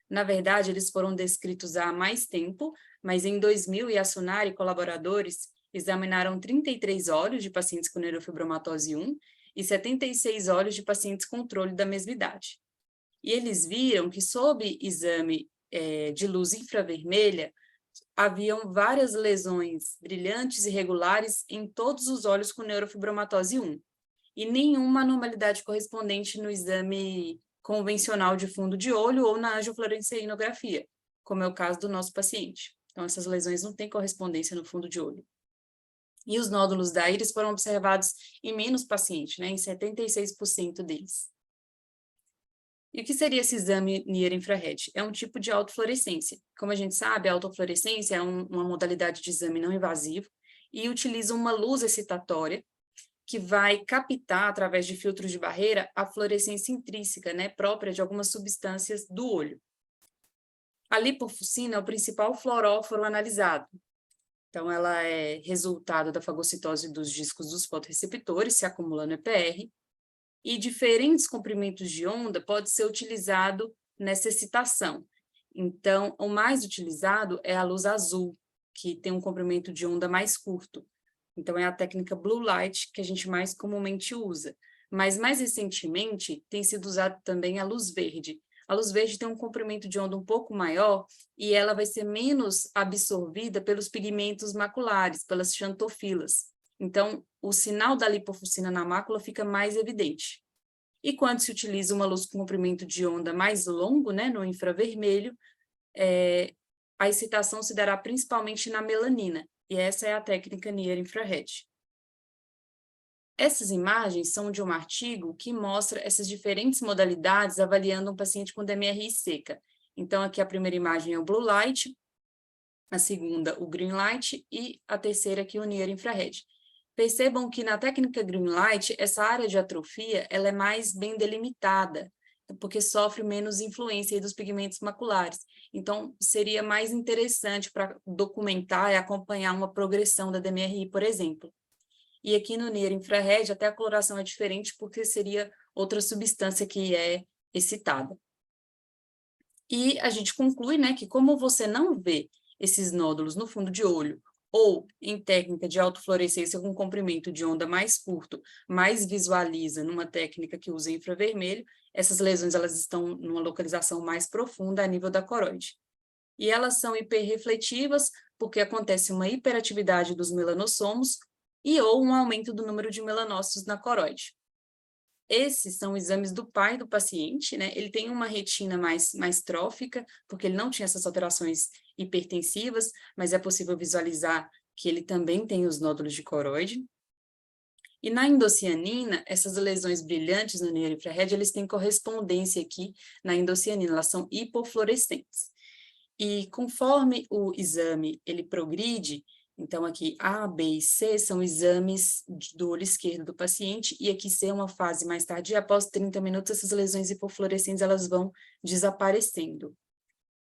Na verdade, eles foram descritos há mais tempo, mas em 2000, Asunari e colaboradores examinaram 33 olhos de pacientes com neurofibromatose 1 e 76 olhos de pacientes com controle da mesma idade. E eles viram que, sob exame de luz infravermelha, haviam várias lesões brilhantes e regulares em todos os olhos com neurofibromatose 1, e nenhuma anormalidade correspondente no exame convencional de fundo de olho ou na angiofluoresceinografia, como é o caso do nosso paciente. Então, essas lesões não têm correspondência no fundo de olho. E os nódulos da íris foram observados em menos pacientes, né, em 76% deles. E o que seria esse exame Near Infrared? É um tipo de autofluorescência. Como a gente sabe, a autofluorescência é uma modalidade de exame não invasivo e utiliza uma luz excitatória que vai captar, através de filtros de barreira, a fluorescência intrínseca, né, própria de algumas substâncias do olho. A lipofuscina é o principal fluoróforo analisado. Então, ela é resultado da fagocitose dos discos dos fotorreceptores, se acumula no EPR, e diferentes comprimentos de onda pode ser utilizado nessa excitação. Então, o mais utilizado é a luz azul, que tem um comprimento de onda mais curto. Então, é a técnica Blue Light que a gente mais comumente usa. Mas, mais recentemente, tem sido usado também a luz verde. A luz verde tem um comprimento de onda um pouco maior e ela vai ser menos absorvida pelos pigmentos maculares, pelas xantofilas. Então, o sinal da lipofuscina na mácula fica mais evidente. E quando se utiliza uma luz com comprimento de onda mais longo, né, no infravermelho, a excitação se dará principalmente na melanina. E essa é a técnica Near Infrared. Essas imagens são de um artigo que mostra essas diferentes modalidades avaliando um paciente com DMRI seca. Então, aqui a primeira imagem é o Blue Light, a segunda o Green Light e a terceira aqui o Near Infrared. Percebam que na técnica Green Light, essa área de atrofia ela é mais bem delimitada, porque sofre menos influência dos pigmentos maculares. Então, seria mais interessante para documentar e acompanhar uma progressão da DMRI, por exemplo. E aqui no Near Infrared, até a coloração é diferente, porque seria outra substância que é excitada. E a gente conclui, né, que como você não vê esses nódulos no fundo de olho, ou em técnica de autofluorescência com comprimento de onda mais curto, mais visualiza numa técnica que usa infravermelho, essas lesões elas estão numa localização mais profunda a nível da coroide. E elas são hiperrefletivas porque acontece uma hiperatividade dos melanossomos e ou um aumento do número de melanócitos na coroide. Esses são exames do pai do paciente, né? Ele tem uma retina mais trófica, porque ele não tinha essas alterações hipertensivas, mas é possível visualizar que ele também tem os nódulos de coroide. E na endocianina, essas lesões brilhantes no Near Infrared, eles têm correspondência aqui na endocianina, elas são hipofluorescentes. E conforme o exame ele progride, então aqui A, B e C são exames do olho esquerdo do paciente, e aqui C é uma fase mais tardia, após 30 minutos essas lesões hipofluorescentes elas vão desaparecendo.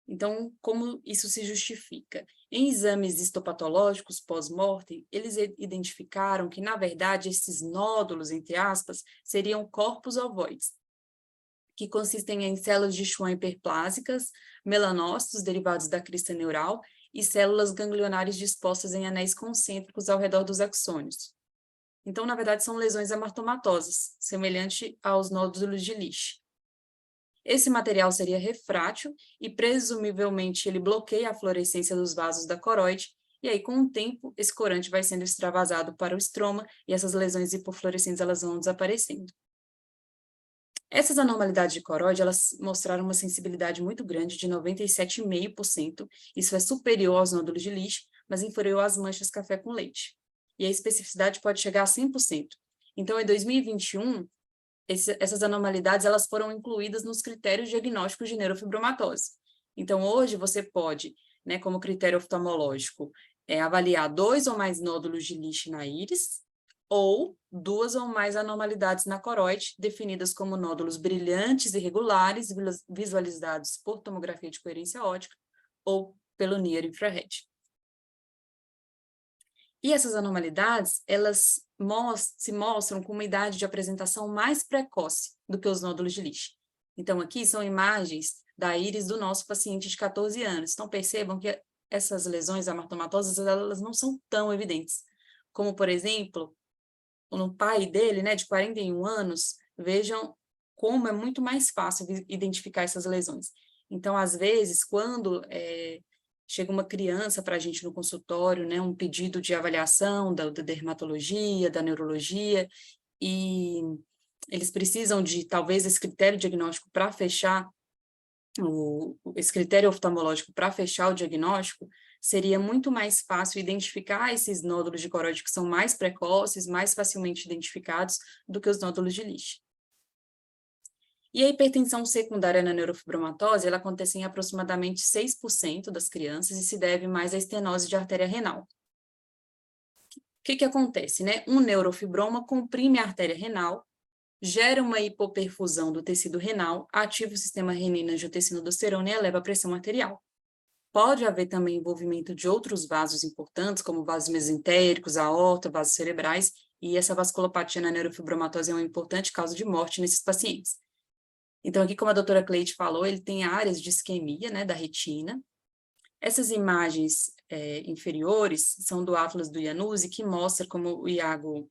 Então, como isso se justifica? Em exames histopatológicos pós-mortem, eles identificaram que, na verdade, esses nódulos, entre aspas, seriam corpos ovoides. que consistem em células de Schwann hiperplásicas, melanócitos derivados da crista neural e células ganglionares dispostas em anéis concêntricos ao redor dos axônios. Então, na verdade, são lesões amartomatosas, semelhante aos nódulos de Lisch. Esse material seria refrátil e, presumivelmente, ele bloqueia a fluorescência dos vasos da coroide, e aí, com o tempo, esse corante vai sendo extravasado para o estroma e essas lesões hipofluorescentes elas vão desaparecendo. Essas anormalidades de coroide, elas mostraram uma sensibilidade muito grande de 97,5%, isso é superior aos nódulos de Lisch, mas inferior às manchas café com leite. E a especificidade pode chegar a 100%. Então, em 2021, essas anormalidades elas foram incluídas nos critérios diagnósticos de neurofibromatose. Então, hoje você pode, né, como critério oftalmológico, avaliar 2 ou mais nódulos de Lisch na íris, ou 2 ou mais anormalidades na coroide, definidas como nódulos brilhantes e irregulares, visualizados por tomografia de coerência óptica ou pelo Near Infrared. E essas anormalidades, elas se mostram com uma idade de apresentação mais precoce do que os nódulos de Lisch. Então, aqui são imagens da íris do nosso paciente de 14 anos. Então, percebam que essas lesões amartomatosas, elas não são tão evidentes. Como, por exemplo, no pai dele, né, de 41 anos, vejam como é muito mais fácil identificar essas lesões. Então, às vezes, quando chega uma criança para a gente no consultório, né, um pedido de avaliação da dermatologia, da neurologia, e eles precisam de, talvez, esse critério diagnóstico para fechar, esse critério oftalmológico para fechar o diagnóstico, seria muito mais fácil identificar esses nódulos de coroide que são mais precoces, mais facilmente identificados do que os nódulos de Lisch. E a hipertensão secundária na neurofibromatose, ela acontece em aproximadamente 6% das crianças e se deve mais à estenose de artéria renal. O que acontece, né? Um neurofibroma comprime a artéria renal, gera uma hipoperfusão do tecido renal, ativa o sistema renina-angiotensina-aldosterona e eleva a pressão arterial. Pode haver também envolvimento de outros vasos importantes, como vasos mesentéricos, aorta, vasos cerebrais, e essa vasculopatia na neurofibromatose é uma importante causa de morte nesses pacientes. Então, aqui, como a doutora Cleide falou, ele tem áreas de isquemia, né, da retina. Essas imagens inferiores são do Atlas do Januzzi, que mostra, como o Iago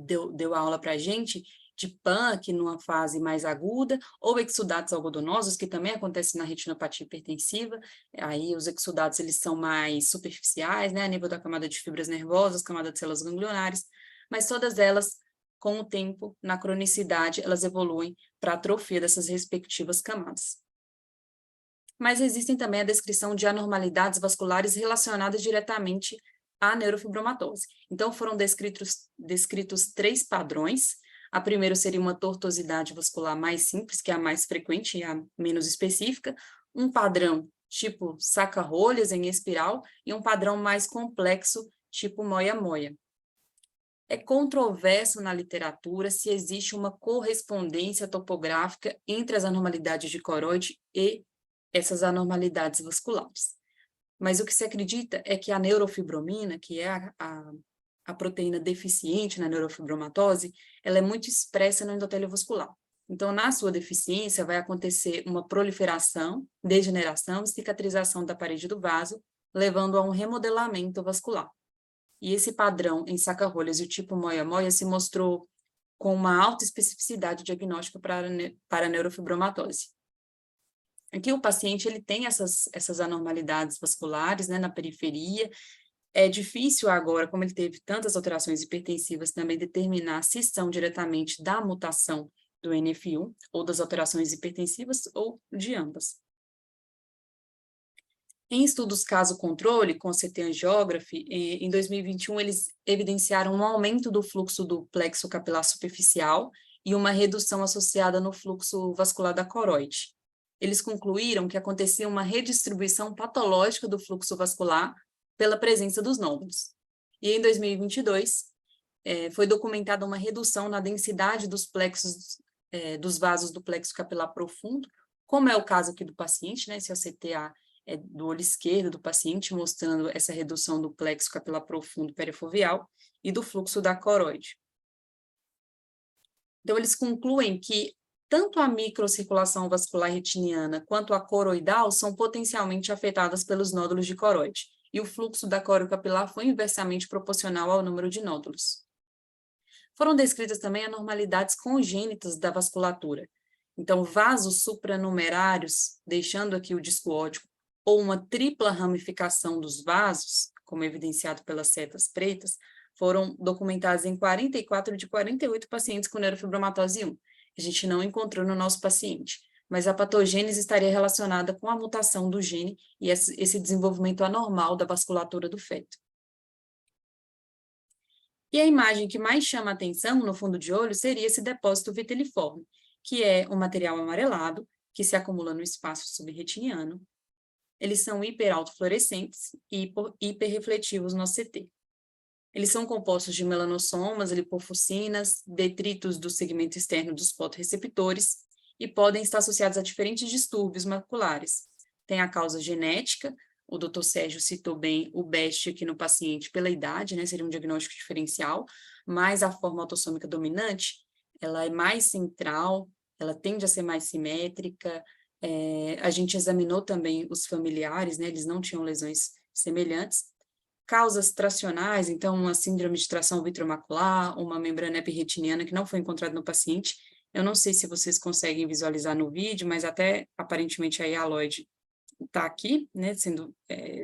deu aula para a gente, de PANC numa fase mais aguda, ou exudatos algodonosos, que também acontece na retinopatia hipertensiva. Aí os exudatos, eles são mais superficiais, né, a nível da camada de fibras nervosas, camada de células ganglionares, mas todas elas, com o tempo, na cronicidade, elas evoluem para a atrofia dessas respectivas camadas. Mas existem também a descrição de anormalidades vasculares relacionadas diretamente à neurofibromatose. Então, foram descritos 3 padrões. A primeira seria uma tortuosidade vascular mais simples, que é a mais frequente e a menos específica, um padrão tipo saca-rolhas em espiral e um padrão mais complexo, tipo moia-moia. É controverso na literatura se existe uma correspondência topográfica entre as anormalidades de coroide e essas anormalidades vasculares. Mas o que se acredita é que a neurofibromina, que é a proteína deficiente na neurofibromatose, ela é muito expressa no endotélio vascular. Então, na sua deficiência, vai acontecer uma proliferação, degeneração e cicatrização da parede do vaso, levando a um remodelamento vascular. E esse padrão em saca-rolhas e o tipo moia-moia se mostrou com uma alta especificidade diagnóstica para a neurofibromatose. Aqui o paciente ele tem essas anormalidades vasculares, né, na periferia. É difícil agora, como ele teve tantas alterações hipertensivas, também determinar se são diretamente da mutação do NF1, ou das alterações hipertensivas, ou de ambas. Em estudos caso-controle, com CT angiography, em 2021, eles evidenciaram um aumento do fluxo do plexo capilar superficial e uma redução associada no fluxo vascular da coroide. Eles concluíram que acontecia uma redistribuição patológica do fluxo vascular pela presença dos nódulos. E em 2022, foi documentada uma redução na densidade dos plexos, dos vasos do plexo capilar profundo, como é o caso aqui do paciente, né? Esse é o CTA do olho esquerdo do paciente, mostrando essa redução do plexo capilar profundo perifoveal e do fluxo da coroide. Então, eles concluem que tanto a microcirculação vascular retiniana quanto a coroidal são potencialmente afetadas pelos nódulos de coroide, e o fluxo da córeo-capilar foi inversamente proporcional ao número de nódulos. Foram descritas também anormalidades congênitas da vasculatura. Então, vasos supranumerários, deixando aqui o disco óptico, ou uma tripla ramificação dos vasos, como evidenciado pelas setas pretas, foram documentados em 44 de 48 pacientes com neurofibromatose 1. A gente não encontrou no nosso paciente, mas a patogênese estaria relacionada com a mutação do gene e esse desenvolvimento anormal da vasculatura do feto. E a imagem que mais chama a atenção no fundo de olho seria esse depósito viteliforme, que é um material amarelado que se acumula no espaço subretiniano. Eles são hiperautofluorescentes e hiperrefletivos no CT. Eles são compostos de melanossomas, lipofuscinas, detritos do segmento externo dos fotorreceptores e podem estar associados a diferentes distúrbios maculares. Tem a causa genética, o Dr. Sérgio citou bem o BEST aqui no paciente pela idade, né, seria um diagnóstico diferencial, mas a forma autossômica dominante, ela é mais central, ela tende a ser mais simétrica. A gente examinou também os familiares, né, eles não tinham lesões semelhantes. Causas tracionais, então uma síndrome de tração vitromacular, uma membrana epirretiniana que não foi encontrada no paciente. Eu não sei se vocês conseguem visualizar no vídeo, mas até aparentemente a hialoide está aqui, né,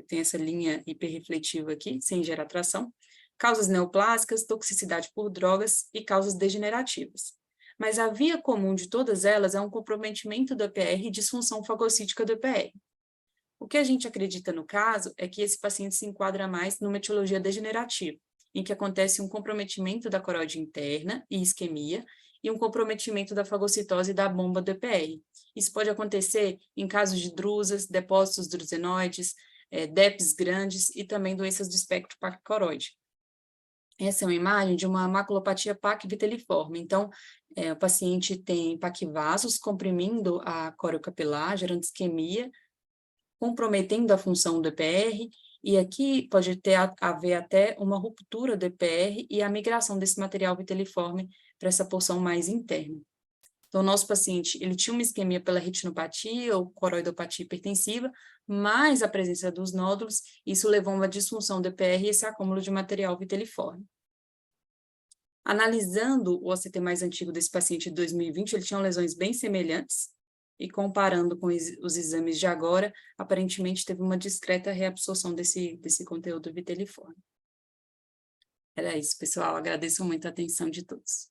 tem essa linha hiperrefletiva aqui, sem gerar tração. Causas neoplásicas, toxicidade por drogas e causas degenerativas. Mas a via comum de todas elas é um comprometimento do EPR e disfunção fagocítica do EPR. O que a gente acredita no caso é que esse paciente se enquadra mais numa etiologia degenerativa, em que acontece um comprometimento da coroide interna e isquemia, e um comprometimento da fagocitose da bomba do EPR. Isso pode acontecer em casos de drusas, depósitos drusenoides, DEPs grandes e também doenças do espectro paracoroide. Essa é uma imagem de uma maculopatia paquiviteliforme. Então, o paciente tem paquivasos comprimindo a coreo-capilar, gerando isquemia, comprometendo a função do EPR, e aqui pode haver até uma ruptura do EPR e a migração desse material viteliforme para essa porção mais interna. Então, o nosso paciente, ele tinha uma isquemia pela retinopatia ou coroidopatia hipertensiva, mais a presença dos nódulos, isso levou a uma disfunção do EPR e esse acúmulo de material viteliforme. Analisando o OCT mais antigo desse paciente de 2020, ele tinha lesões bem semelhantes, e comparando com os exames de agora, aparentemente teve uma discreta reabsorção desse conteúdo viteliforme. Era isso, pessoal. Agradeço muito a atenção de todos.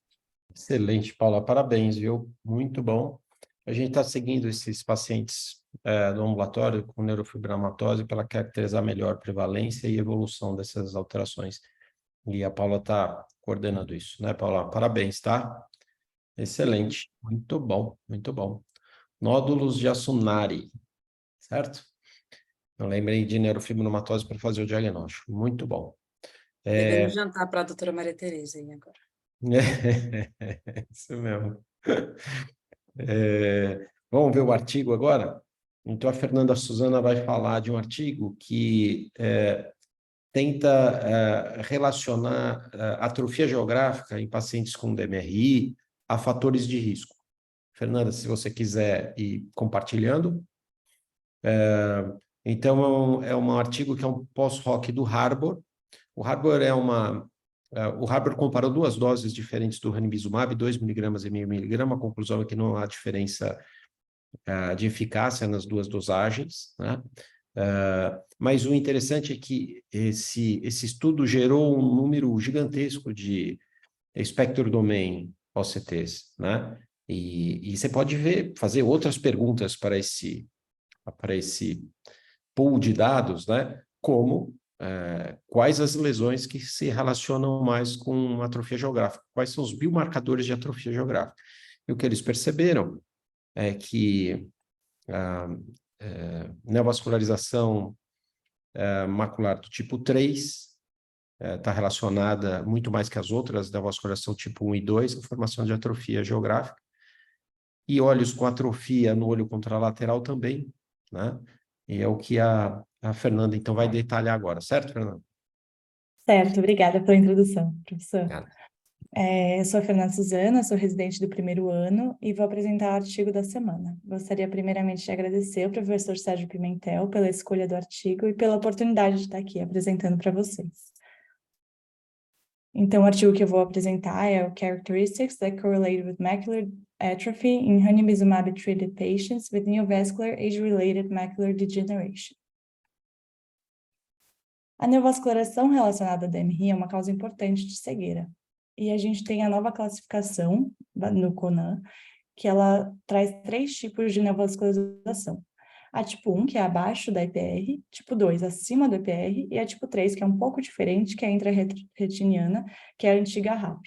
Excelente, Paula. Parabéns, viu? Muito bom. A gente está seguindo esses pacientes do ambulatório com neurofibromatose para caracterizar melhor a prevalência e evolução dessas alterações. E a Paula está coordenando isso, né, Paula? Parabéns, tá? Excelente. Muito bom, muito bom. Nódulos de Asunari, certo? Eu lembrei de neurofibromatose para fazer o diagnóstico. Muito bom. Devemos jantar para a doutora Maria Tereza aí agora. Isso mesmo. Vamos ver o artigo agora? Então, a Fernanda Suzana vai falar de um artigo que tenta relacionar atrofia geográfica em pacientes com DMRI a fatores de risco. Fernanda, se você quiser ir compartilhando. Então, é um artigo que é um pós-hoc do Harbour. O Harbour o Harbour comparou duas doses diferentes do ranibizumab, 2 mg e 1.000 mg. A conclusão é que não há diferença de eficácia nas duas dosagens, né? Mas o interessante é que esse estudo gerou um número gigantesco de spectral domain OCTs, né? E você pode fazer outras perguntas para esse pool de dados, né? Como quais as lesões que se relacionam mais com atrofia geográfica, quais são os biomarcadores de atrofia geográfica. E o que eles perceberam é que neovascularização macular do tipo 3 está relacionada muito mais que as outras, neovascularização tipo 1 e 2, a formação de atrofia geográfica. E olhos com atrofia no olho contralateral também, né? E é o que a Fernanda, então, vai detalhar agora, certo, Fernanda? Certo, obrigada pela introdução, professor. Obrigado. Eu sou a Fernanda Suzana, sou residente do primeiro ano e vou apresentar o artigo da semana. Gostaria primeiramente de agradecer ao professor Sérgio Pimentel pela escolha do artigo e pela oportunidade de estar aqui apresentando para vocês. Então, o artigo que eu vou apresentar é o Characteristics that Correlate with Macular Atrophy in Ranibizumab-Treated Patients with Neovascular Age-Related Macular Degeneration. A neovascularização relacionada à DMRI é uma causa importante de cegueira. E a gente tem a nova classificação no CONAN, que ela traz 3 tipos de neovascularização. A tipo 1, que é abaixo da EPR, tipo 2, acima do EPR, e a tipo 3, que é um pouco diferente, que é a intrarretiniana, que é a antiga RAP.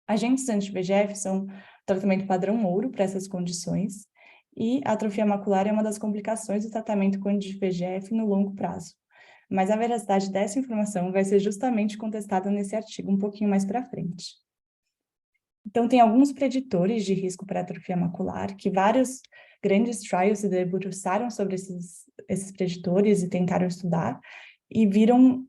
Agentes anti-VEGF são tratamento padrão ouro para essas condições, e a atrofia macular é uma das complicações do tratamento com anti-VEGF no longo prazo. Mas a veracidade dessa informação vai ser justamente contestada nesse artigo um pouquinho mais para frente. Então, tem alguns preditores de risco para atrofia macular, que vários grandes trials se debruçaram sobre esses preditores e tentaram estudar, e viram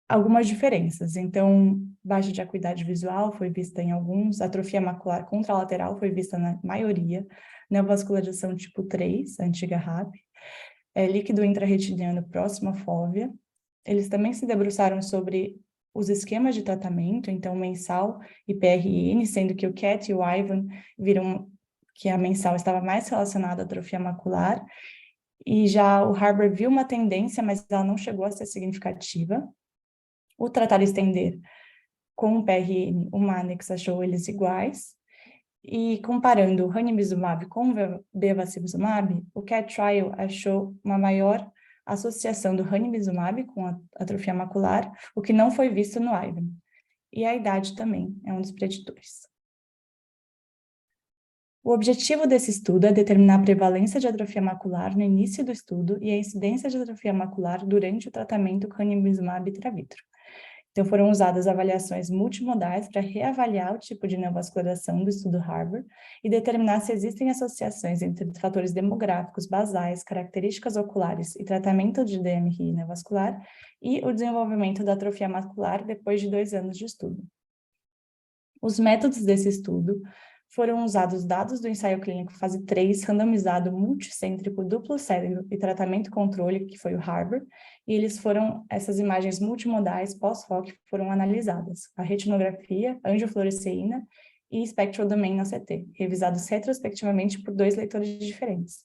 algumas diferenças. Então, baixa de acuidade visual foi vista em alguns, atrofia macular contralateral foi vista na maioria, neovascularização tipo 3, a antiga RAP, líquido intrarretiniano próximo à fóvea. Eles também se debruçaram sobre os esquemas de tratamento, então mensal e PRN, sendo que o Cat e o Ivan viram que a mensal estava mais relacionada à atrofia macular, e já o Harbour viu uma tendência, mas ela não chegou a ser significativa. O tratar e estender com o PRN, o Mannix achou eles iguais, e comparando o ranibizumab com o bevacizumab, o Cat Trial achou uma maior associação do ranibizumab com a atrofia macular, o que não foi visto no Ivan. E a idade também é um dos preditores. O objetivo desse estudo é determinar a prevalência de atrofia macular no início do estudo e a incidência de atrofia macular durante o tratamento com ranibizumab intravitro. Então, foram usadas avaliações multimodais para reavaliar o tipo de neovascularização do estudo Harbour e determinar se existem associações entre fatores demográficos basais, características oculares e tratamento de DMRI neovascular e o desenvolvimento da atrofia macular depois de 2 anos de estudo. Os métodos desse estudo foram usados dados do ensaio clínico fase 3, randomizado, multicêntrico, duplo cérebro e tratamento controle, que foi o Harbour, e essas imagens multimodais pós-hoc foram analisadas, a retinografia, angiofluoresceína e spectral domain OCT, revisados retrospectivamente por 2 leitores diferentes.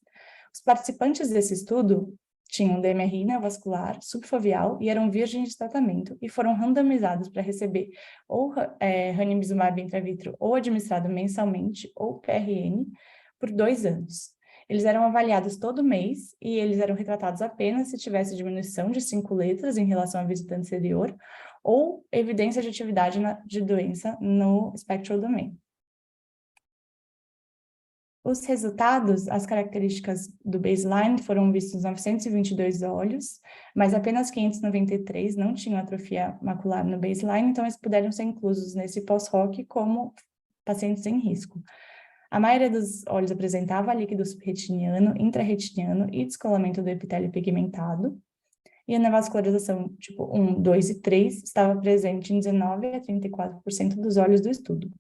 Os participantes desse estudo tinham DMRI neovascular, subfoveal e eram virgens de tratamento e foram randomizados para receber ou ranibizumab intravitro ou administrado mensalmente ou PRN por 2 anos. Eles eram avaliados todo mês e eles eram retratados apenas se tivesse diminuição de 5 letras em relação à visita anterior ou evidência de atividade de doença no spectral domain. Os resultados, as características do baseline foram vistos 922 olhos, mas apenas 593 não tinham atrofia macular no baseline, então eles puderam ser inclusos nesse pós-hoc como pacientes em risco. A maioria dos olhos apresentava líquido subretiniano, intrarretiniano e descolamento do epitélio pigmentado, e a neovascularização tipo 1, 2 e 3 estava presente em 19 a 34% dos olhos do estudo.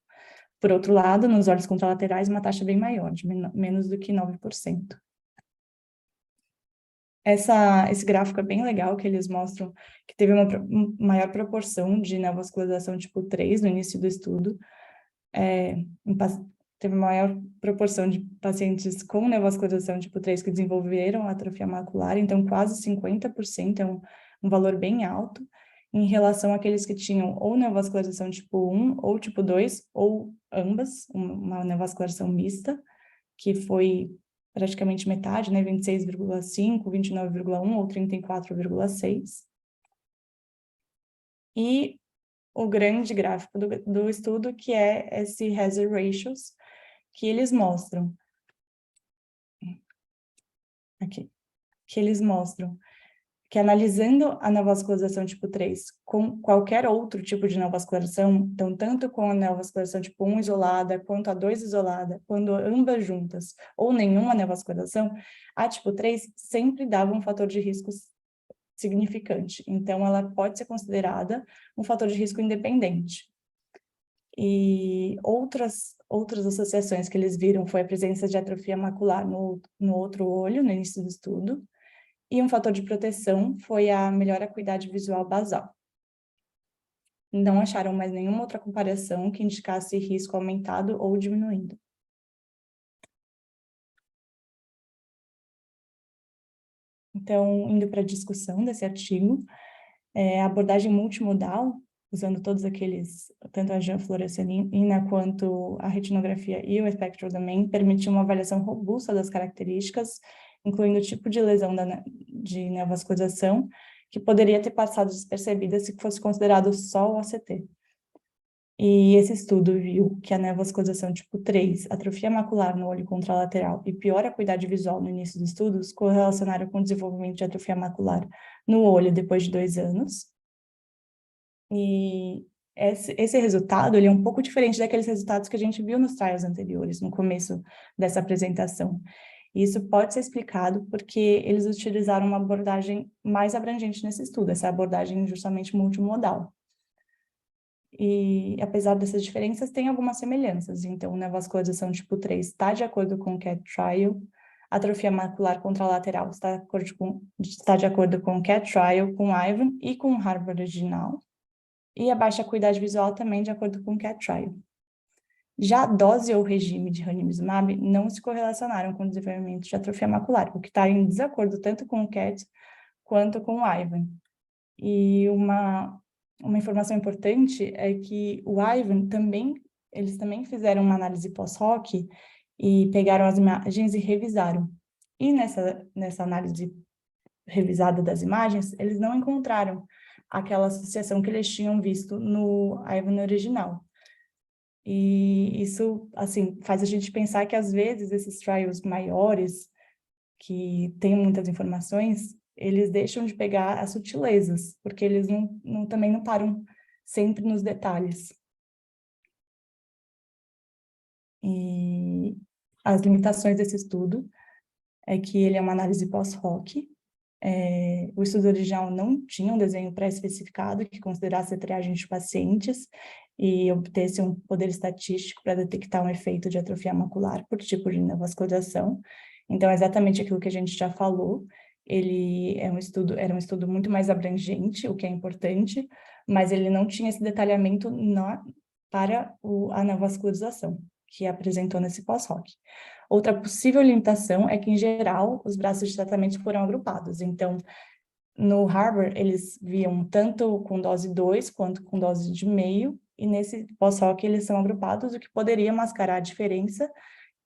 Por outro lado, nos olhos contralaterais, uma taxa bem maior, de menos do que 9%. Esse gráfico é bem legal, que eles mostram que teve uma maior proporção de neovascularização tipo 3 no início do estudo. Teve maior proporção de pacientes com neovascularização tipo 3 que desenvolveram atrofia macular, então quase 50%, é um valor bem alto, em relação àqueles que tinham ou neovascularização tipo 1 ou tipo 2, ou ambas, uma neovascularização mista, que foi praticamente metade, né, 26,5, 29,1 ou 34,6. E o grande gráfico do estudo, que é esse hazard ratios, que eles mostram. Aqui. Que eles mostram que analisando a neovascularização tipo 3 com qualquer outro tipo de neovascularização, então tanto com a neovascularização tipo 1 isolada, quanto a 2 isolada, quando ambas juntas, ou nenhuma neovascularização, a tipo 3 sempre dava um fator de risco significante. Então, ela pode ser considerada um fator de risco independente. E outras associações que eles viram foi a presença de atrofia macular no outro olho, no início do estudo, e um fator de proteção foi a melhor acuidade visual basal. Não acharam mais nenhuma outra comparação que indicasse risco aumentado ou diminuindo. Então, indo para a discussão desse artigo, a abordagem multimodal, usando todos aqueles, tanto a geofluorescina quanto a retinografia e o espectrodomain, permitiu uma avaliação robusta das características, incluindo o tipo de lesão de neovascularização, que poderia ter passado despercebida se fosse considerado só o ACT. E esse estudo viu que a neovascularização tipo 3, atrofia macular no olho contralateral e pior acuidade visual no início dos estudos correlacionaram com o desenvolvimento de atrofia macular no olho depois de 2 anos. E esse resultado ele é um pouco diferente daqueles resultados que a gente viu nos trials anteriores, no começo dessa apresentação. E isso pode ser explicado porque eles utilizaram uma abordagem mais abrangente nesse estudo, essa abordagem justamente multimodal. E, apesar dessas diferenças, tem algumas semelhanças. Então, na vascularização tipo 3 está de acordo com o CAT Trial, a atrofia macular contralateral está de acordo com o CAT Trial, com Ivan e com o Harvard original, e a baixa acuidade visual também de acordo com o CAT Trial. Já a dose ou regime de ranibizumab não se correlacionaram com o desenvolvimento de atrofia macular, o que está em desacordo tanto com o CAT quanto com o Ivan. E uma informação importante é que o Ivan eles também fizeram uma análise pós-hoc e pegaram as imagens e revisaram. E nessa análise revisada das imagens, eles não encontraram aquela associação que eles tinham visto no Ivan original. E isso, assim, faz a gente pensar que, às vezes, esses trials maiores, que têm muitas informações, eles deixam de pegar as sutilezas, porque eles também não param sempre nos detalhes. E as limitações desse estudo é que ele é uma análise pós-hoc. O estudo original não tinha um desenho pré-especificado que considerasse a triagem de pacientes e obtesse um poder estatístico para detectar um efeito de atrofia macular por tipo de neovascularização. Então, é exatamente aquilo que a gente já falou. Ele era um estudo muito mais abrangente, o que é importante, mas ele não tinha esse detalhamento para a neovascularização, que apresentou nesse pós-hoc. Outra possível limitação é que, em geral, os braços de tratamento foram agrupados. Então, no Harvard, eles viam tanto com dose 2 quanto com dose de meio, e nesse pós-hoc eles são agrupados, o que poderia mascarar a diferença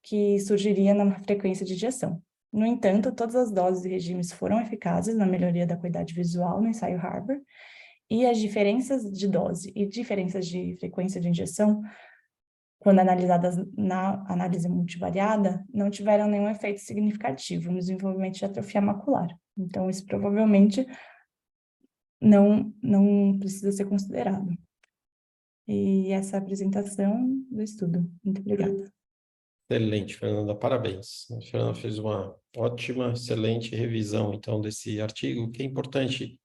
que surgiria na frequência de injeção. No entanto, todas as doses e regimes foram eficazes na melhoria da acuidade visual no ensaio Harvard, e as diferenças de dose e diferenças de frequência de injeção, quando analisadas na análise multivariada, não tiveram nenhum efeito significativo no desenvolvimento de atrofia macular. Então, isso provavelmente não precisa ser considerado. E essa é a apresentação do estudo. Muito obrigada. Excelente, Fernanda, parabéns. A Fernanda fez uma ótima, excelente revisão, então, desse artigo, que é importante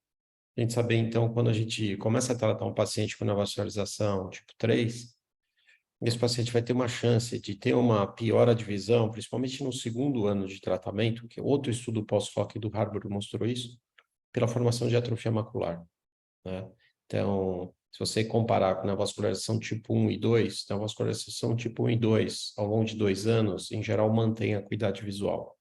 a gente saber, então, quando a gente começa a tratar um paciente com neovascularização tipo 3, esse paciente vai ter uma chance de ter uma piora de visão, principalmente no segundo ano de tratamento, que outro estudo pós-hoc do Harvard mostrou isso, pela formação de atrofia macular, né? Então, se você comparar com a vascularização tipo 1 e 2, então a vascularização tipo 1 e 2, ao longo de 2 anos, em geral, mantém a acuidade visual.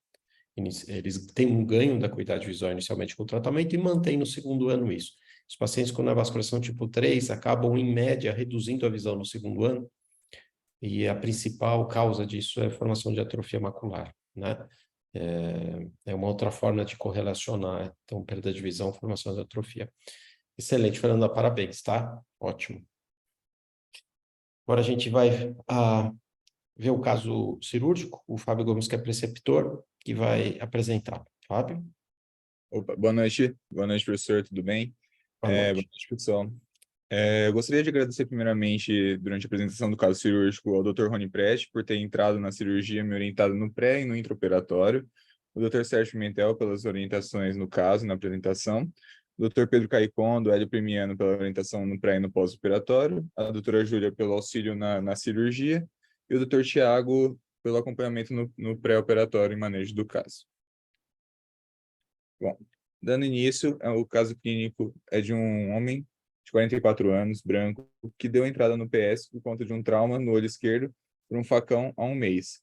Eles têm um ganho da acuidade visual inicialmente com o tratamento e mantém no segundo ano isso. Os pacientes com neovascularização tipo 3 acabam, em média, reduzindo a visão no segundo ano, e a principal causa disso é a formação de atrofia macular, né? É uma outra forma de correlacionar, então, perda de visão, formação de atrofia. Excelente, Fernanda, parabéns, tá? Ótimo. Agora a gente vai ver o caso cirúrgico, o Fábio Gomes, que é preceptor, que vai apresentar. Fábio? Opa, boa noite, professor, tudo bem? Boa noite. Boa noite, pessoal. Eu gostaria de agradecer primeiramente, durante a apresentação do caso cirúrgico, ao Dr. Rony Preste por ter entrado na cirurgia me orientado no pré e no intraoperatório, o Dr. Sérgio Pimentel pelas orientações no caso, na apresentação, o Dr. Pedro Caicon, do Hélio Primiano, pela orientação no pré e no pós-operatório, a doutora Júlia pelo auxílio na cirurgia, e o Dr. Tiago pelo acompanhamento no pré-operatório e manejo do caso. Bom, dando início, o caso clínico é de um homem de 44 anos, branco, que deu entrada no PS por conta de um trauma no olho esquerdo por um facão há um mês.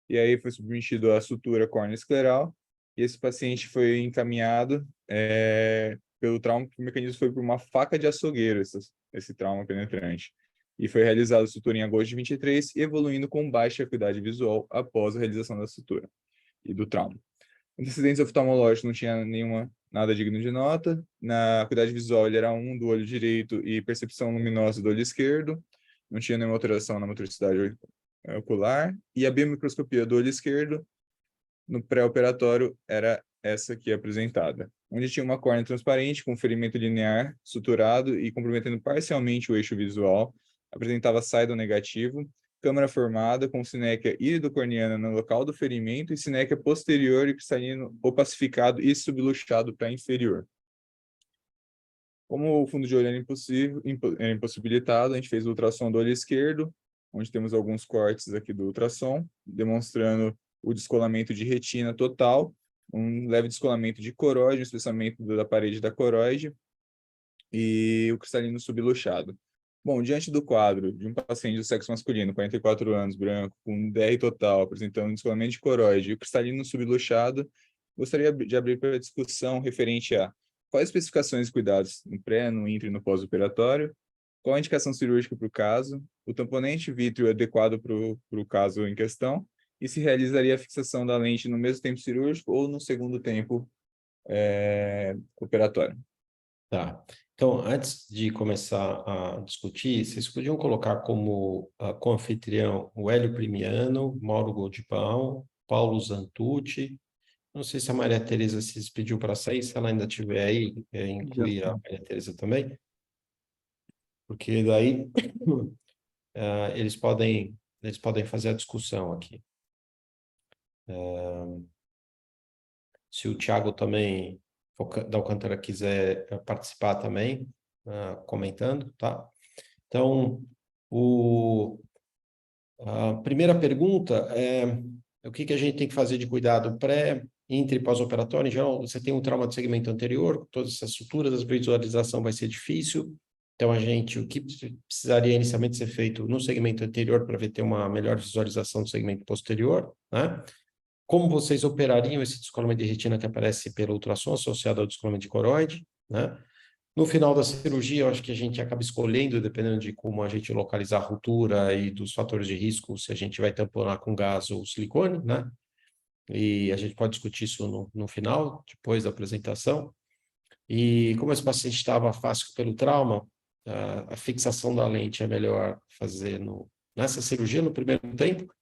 E aí foi submetido à sutura córneo-escleral, e esse paciente foi encaminhado pelo trauma, que o mecanismo foi por uma faca de açougueiro, esse trauma penetrante. E foi realizada a sutura em agosto de 23, evoluindo com baixa acuidade visual após a realização da sutura e do trauma. Antecedentes oftalmológicos não tinha nada digno de nota. Na acuidade visual, ele era 1 do olho direito e percepção luminosa do olho esquerdo. Não tinha nenhuma alteração na motricidade ocular. E a biomicroscopia do olho esquerdo, no pré-operatório, era essa aqui apresentada, onde tinha uma córnea transparente com ferimento linear, suturado e comprometendo parcialmente o eixo visual. Apresentava saido negativo, câmara formada com sinéquia iridocorneana no local do ferimento e sinéquia posterior e cristalino opacificado e subluxado para inferior. Como o fundo de olho era impossibilitado, a gente fez o ultrassom do olho esquerdo, onde temos alguns cortes aqui do ultrassom, demonstrando o descolamento de retina total, um leve descolamento de coroide, um espessamento da parede da coroide e o cristalino subluxado. Bom, diante do quadro de um paciente do sexo masculino, 44 anos, branco, com DR total, apresentando descolamento de coroide e o cristalino subluxado, gostaria de abrir para a discussão referente a quais especificações e cuidados no pré, no intra e no pós-operatório, qual a indicação cirúrgica para o caso, o tamponete vítreo adequado para o caso em questão, e se realizaria a fixação da lente no mesmo tempo cirúrgico ou no segundo tempo operatório. Tá. Então, antes de começar a discutir, vocês podiam colocar como co-anfitrião o Hélio Primiano, Mauro Goldbaum, Paulo Zantucci. Não sei se a Maria Tereza se despediu para sair, se ela ainda estiver aí, incluir a Maria Tereza também. Porque daí eles podem fazer a discussão aqui. Se o Tiago também da Alcântara quiser participar também, comentando, tá? Então, a primeira pergunta é o que a gente tem que fazer de cuidado pré, intra e pós-operatório. Em geral, você tem um trauma de segmento anterior, todas essas suturas, a visualização vai ser difícil. Então, o que precisaria inicialmente ser feito no segmento anterior para ter uma melhor visualização do segmento posterior, né? Como vocês operariam esse descolamento de retina que aparece pelo ultrassom associado ao descolamento de coroide, né? No final da cirurgia, eu acho que a gente acaba escolhendo, dependendo de como a gente localizar a ruptura e dos fatores de risco, se a gente vai tamponar com gás ou silicone, né? E a gente pode discutir isso no final, depois da apresentação. E como esse paciente estava fácil pelo trauma, a fixação da lente é melhor fazer nessa cirurgia no primeiro tempo,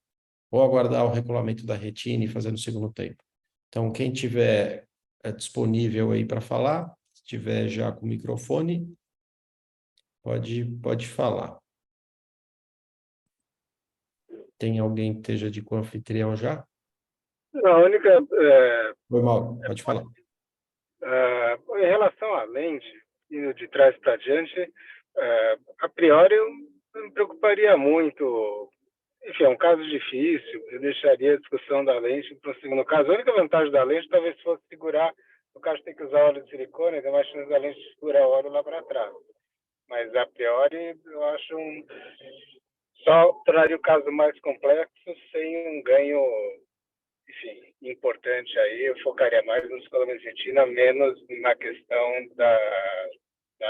ou aguardar o regulamento da retina e fazer no segundo tempo. Então, quem tiver disponível aí para falar, se tiver já com o microfone, pode falar. Tem alguém que esteja de co-anfitrião já? A única... Foi mal, pode falar. Em relação à lente, indo de trás para diante, a priori eu não me preocuparia muito. Enfim, é um caso difícil, eu deixaria a discussão da lente para o segundo caso. A única vantagem da lente talvez fosse segurar, no caso tem que usar óleo de silicone, tem mais chance da lente de segurar o óleo lá para trás. Mas, a priori, eu acho só tornaria o caso mais complexo sem um ganho, enfim, importante aí. Eu focaria mais no descolamento de retina, menos na questão da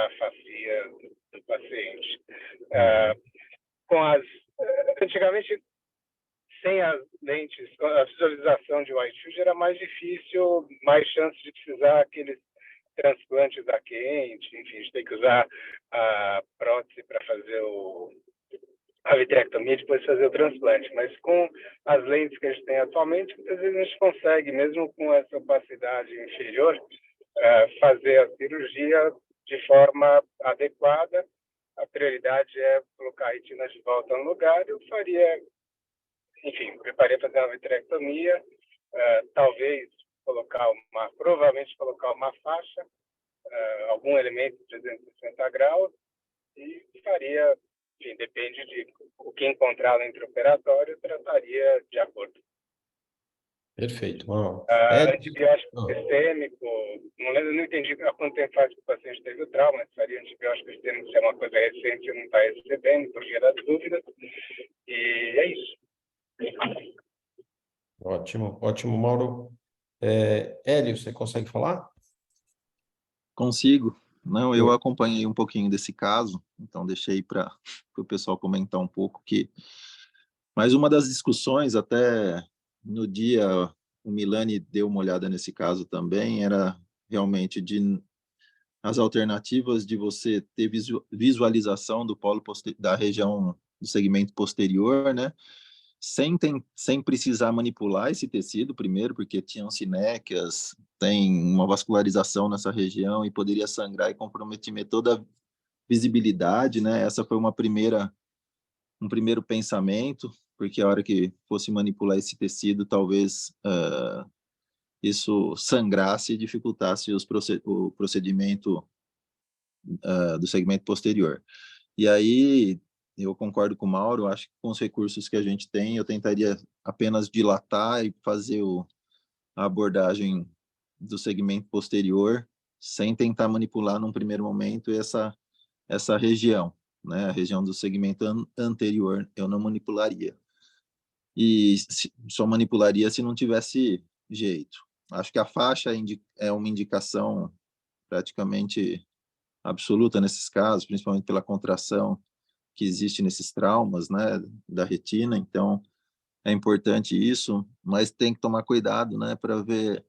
afasia do paciente. Antigamente, sem as lentes, a visualização de white field era mais difícil, mais chance de precisar aqueles transplantes a quente, enfim, a gente tem que usar a prótese para fazer a vitrectomia e depois fazer o transplante. Mas com as lentes que a gente tem atualmente, muitas vezes a gente consegue, mesmo com essa opacidade inferior, fazer a cirurgia de forma adequada. A prioridade é colocar a retina de volta no lugar. Eu faria, enfim, prepararia fazer uma vitrectomia, talvez provavelmente colocar uma faixa, algum elemento de 360 graus e faria, enfim, depende de o que encontrar no intraoperatório, trataria de acordo. Perfeito. Uau. Antibiótico sistêmico, não entendi há quanto tempo faz que o paciente teve o trauma, mas faria antibiótico sistêmico se é uma coisa recente e não está recebendo, por via das dúvidas, e é isso. Ótimo, ótimo, Mauro. Hélio, você consegue falar? Consigo. Não, eu acompanhei um pouquinho desse caso, então deixei para o pessoal comentar um pouco que... Mas uma das discussões, até no dia, o Milani deu uma olhada nesse caso também, era realmente as alternativas de você ter visualização do polo da região do segmento posterior, né? Sem precisar manipular esse tecido primeiro, porque tinham sinéquias, tem uma vascularização nessa região e poderia sangrar e comprometer toda a visibilidade, né? Essa foi um primeiro pensamento, porque a hora que fosse manipular esse tecido, talvez isso sangrasse e dificultasse o procedimento do segmento posterior. E aí, eu concordo com o Mauro, acho que com os recursos que a gente tem, eu tentaria apenas dilatar e fazer a abordagem do segmento posterior, sem tentar manipular num primeiro momento essa região, né? A região do segmento anterior, eu não manipularia. E só manipularia se não tivesse jeito. Acho que a faixa é uma indicação praticamente absoluta nesses casos, principalmente pela contração que existe nesses traumas, né, da retina, então é importante isso, mas tem que tomar cuidado, né, para ver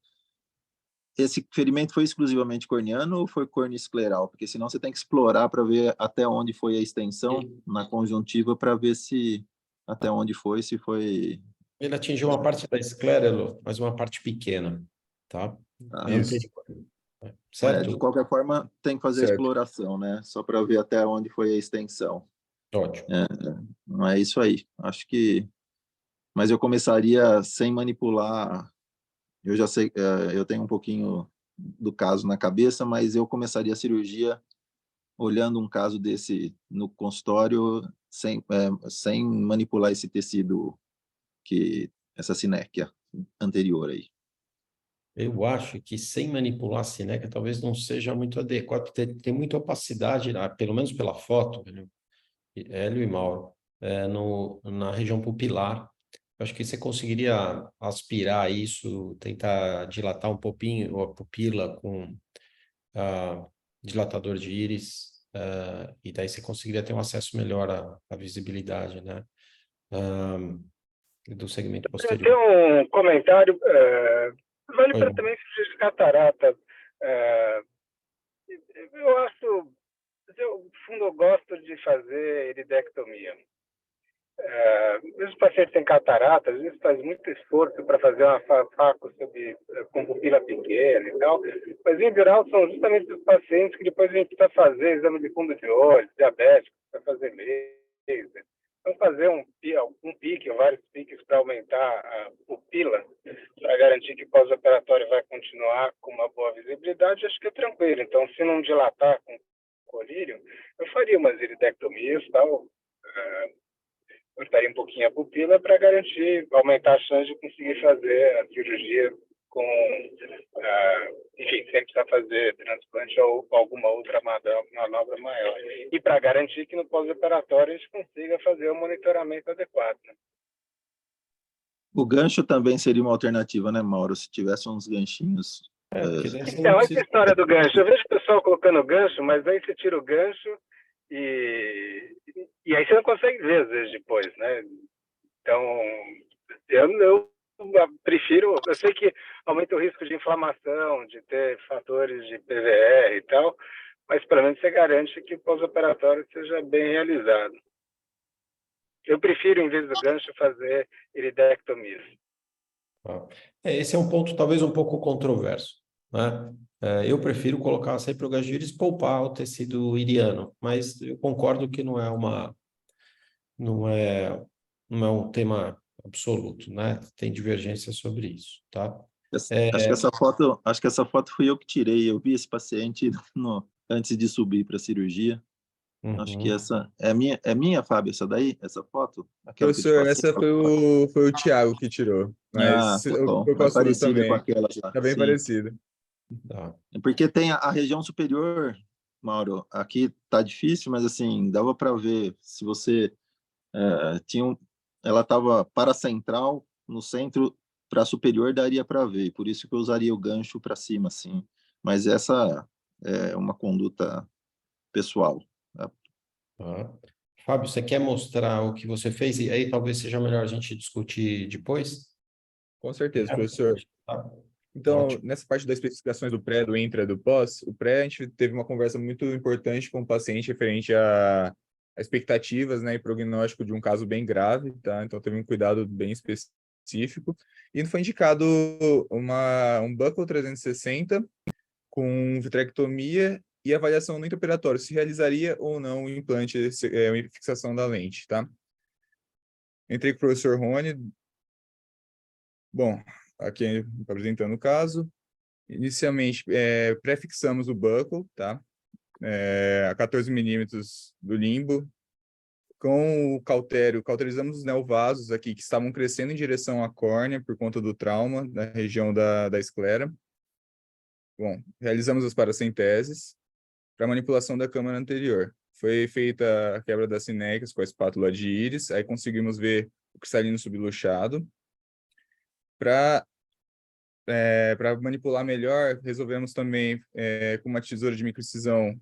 esse ferimento foi exclusivamente corneano ou foi corneoescleral, porque senão você tem que explorar para ver até onde foi a extensão na conjuntiva para ver se até onde foi, se foi... Ele atingiu uma parte da esclera, mas uma parte pequena, tá? Certo? De qualquer forma, tem que fazer a Certo. exploração, né? Só para ver até onde foi a extensão. Ótimo. Não é isso aí. Acho que... Mas eu começaria sem manipular. Eu já sei, eu tenho um pouquinho do caso na cabeça, mas eu começaria a cirurgia olhando um caso desse no consultório, sem manipular esse tecido, essa sinéquia anterior aí. Eu acho que sem manipular a cinética talvez não seja muito adequado, porque tem muita opacidade, pelo menos pela foto, Hélio e Mauro, na região pupilar. Eu acho que você conseguiria aspirar isso, tentar dilatar um pouquinho a pupila com dilatador de íris, e daí você conseguiria ter um acesso melhor à visibilidade, né? Do segmento posterior. Tem um comentário, vale para também surgir catarata. Eu acho, no fundo, eu gosto de fazer iridectomia. Mesmo o paciente tem catarata, às vezes faz muito esforço para fazer uma faco com pupila pequena e tal, mas em geral são justamente os pacientes que depois a gente precisa fazer exame de fundo de olho, diabético, para fazer laser. Vamos fazer um pique ou vários piques para aumentar a pupila, para garantir que o pós-operatório vai continuar com uma boa visibilidade, acho que é tranquilo. Então, se não dilatar com colírio, eu faria umas iridectomias e tal, cortaria um pouquinho a pupila para garantir, aumentar a chance de conseguir fazer a cirurgia com, enfim, sem precisar fazer transplante ou alguma outra manobra maior. E para garantir que no pós-operatório a gente consiga fazer o monitoramento adequado. Né? O gancho também seria uma alternativa, né, Mauro? Se tivesse uns ganchinhos. Então, essa história do gancho. Eu vejo o pessoal colocando gancho, mas aí você tira o gancho e aí você não consegue ver, às vezes, depois, né? Então, eu prefiro... Eu sei que aumenta o risco de inflamação, de ter fatores de PVR e tal, mas, pelo menos, você garante que o pós-operatório seja bem realizado. Eu prefiro, em vez do gancho, fazer iridectomia. Esse é um ponto, talvez, um pouco controverso, né? Eu prefiro colocar sempre o gancho de íris, poupar o tecido iriano, mas eu concordo que não é um tema absoluto, né? Tem divergência sobre isso, tá? Acho que essa foto fui eu que tirei. Eu vi esse paciente antes de subir para a cirurgia. Acho que essa é minha, Fábio, essa daí, essa foto? Aquela que eu te Professor, passei? essa foi o Thiago que tirou, Ah, mas tá bom. foi com É as suas parecida com também. aquela já. Tá bem Sim. parecido. Tá. Porque tem a região superior, Mauro, aqui tá difícil, mas assim, dava para ver se você ela estava paracentral, no centro para superior daria para ver, por isso que eu usaria o gancho para cima, assim. Mas essa é uma conduta pessoal. Tá? Tá. Fábio, você quer mostrar o que você fez? E aí talvez seja melhor a gente discutir depois? Com certeza, professor. Tá. Então, Ótimo. nessa parte das especificações do pré, do intra, do pós, o pré, a gente teve uma conversa muito importante com o paciente referente a expectativas, né, e prognóstico de um caso bem grave, tá? Então, teve um cuidado bem específico. E foi indicado um buccal 360 com vitrectomia e avaliação no intraoperatório, se realizaria ou não o implante, a fixação da lente, tá? Entrei com o professor Rony. Bom, aqui apresentando o caso. Inicialmente, prefixamos o buccal, tá? A 14 milímetros do limbo. Com o cautério, cauterizamos os neovasos aqui que estavam crescendo em direção à córnea por conta do trauma na região da esclera. Bom, realizamos as paracenteses para manipulação da câmara anterior. Foi feita a quebra das cinécias com a espátula de íris, aí conseguimos ver o cristalino subluxado. Para manipular melhor, resolvemos também, com uma tesoura de microincisão,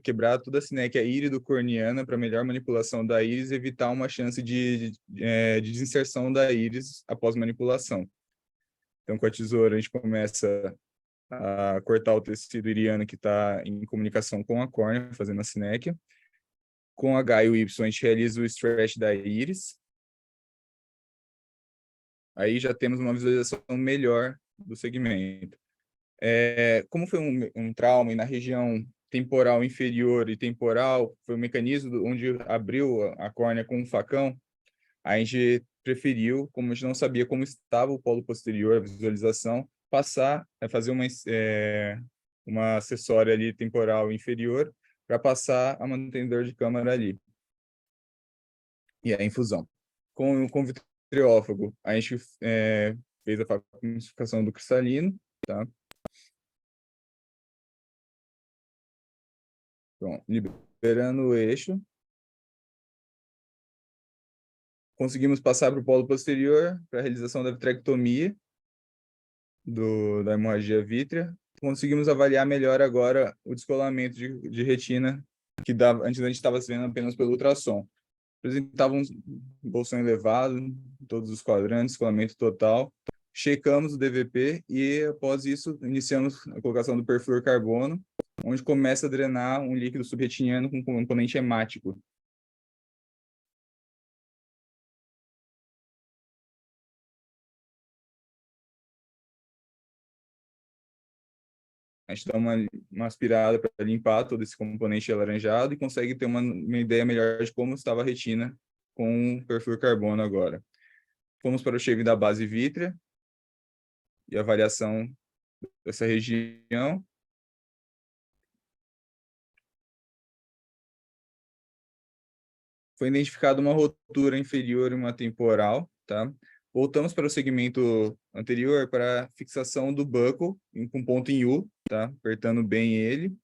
quebrar toda a sinéquia írido-corneana para melhor manipulação da íris e evitar uma chance de desinserção da íris após manipulação. Então, com a tesoura, a gente começa a cortar o tecido iriano que está em comunicação com a córnea, fazendo a sinéquia. Com H e o Y, a gente realiza o stretch da íris. Aí já temos uma visualização melhor do segmento. Como foi um trauma e na região temporal inferior e temporal, foi um mecanismo onde abriu a córnea com um facão, a gente preferiu, como a gente não sabia como estava o polo posterior, a visualização, passar a fazer uma acessória ali temporal inferior para passar a mantenedor de câmara ali. E a infusão. Com vitriófago, a gente fez a pacificação do cristalino, tá? Pronto, liberando o eixo. Conseguimos passar para o polo posterior para a realização da vitrectomia da hemorragia vítrea. Conseguimos avaliar melhor agora o descolamento de retina, que antes a gente estava vendo apenas pelo ultrassom. Apresentava um bolsão elevado em todos os quadrantes, descolamento total. Checamos o DVP e, após isso, iniciamos a colocação do perfluorcarbono, onde começa a drenar um líquido subretiniano com componente hemático. A gente dá uma aspirada para limpar todo esse componente alaranjado e consegue ter uma ideia melhor de como estava a retina com o perfluorcarbono agora. Fomos para o shave da base vítrea e avaliação dessa região. Foi identificada uma rotura inferior e uma temporal, tá? Voltamos para o segmento anterior para fixação do buccal com ponto em U, tá? Apertando bem ele.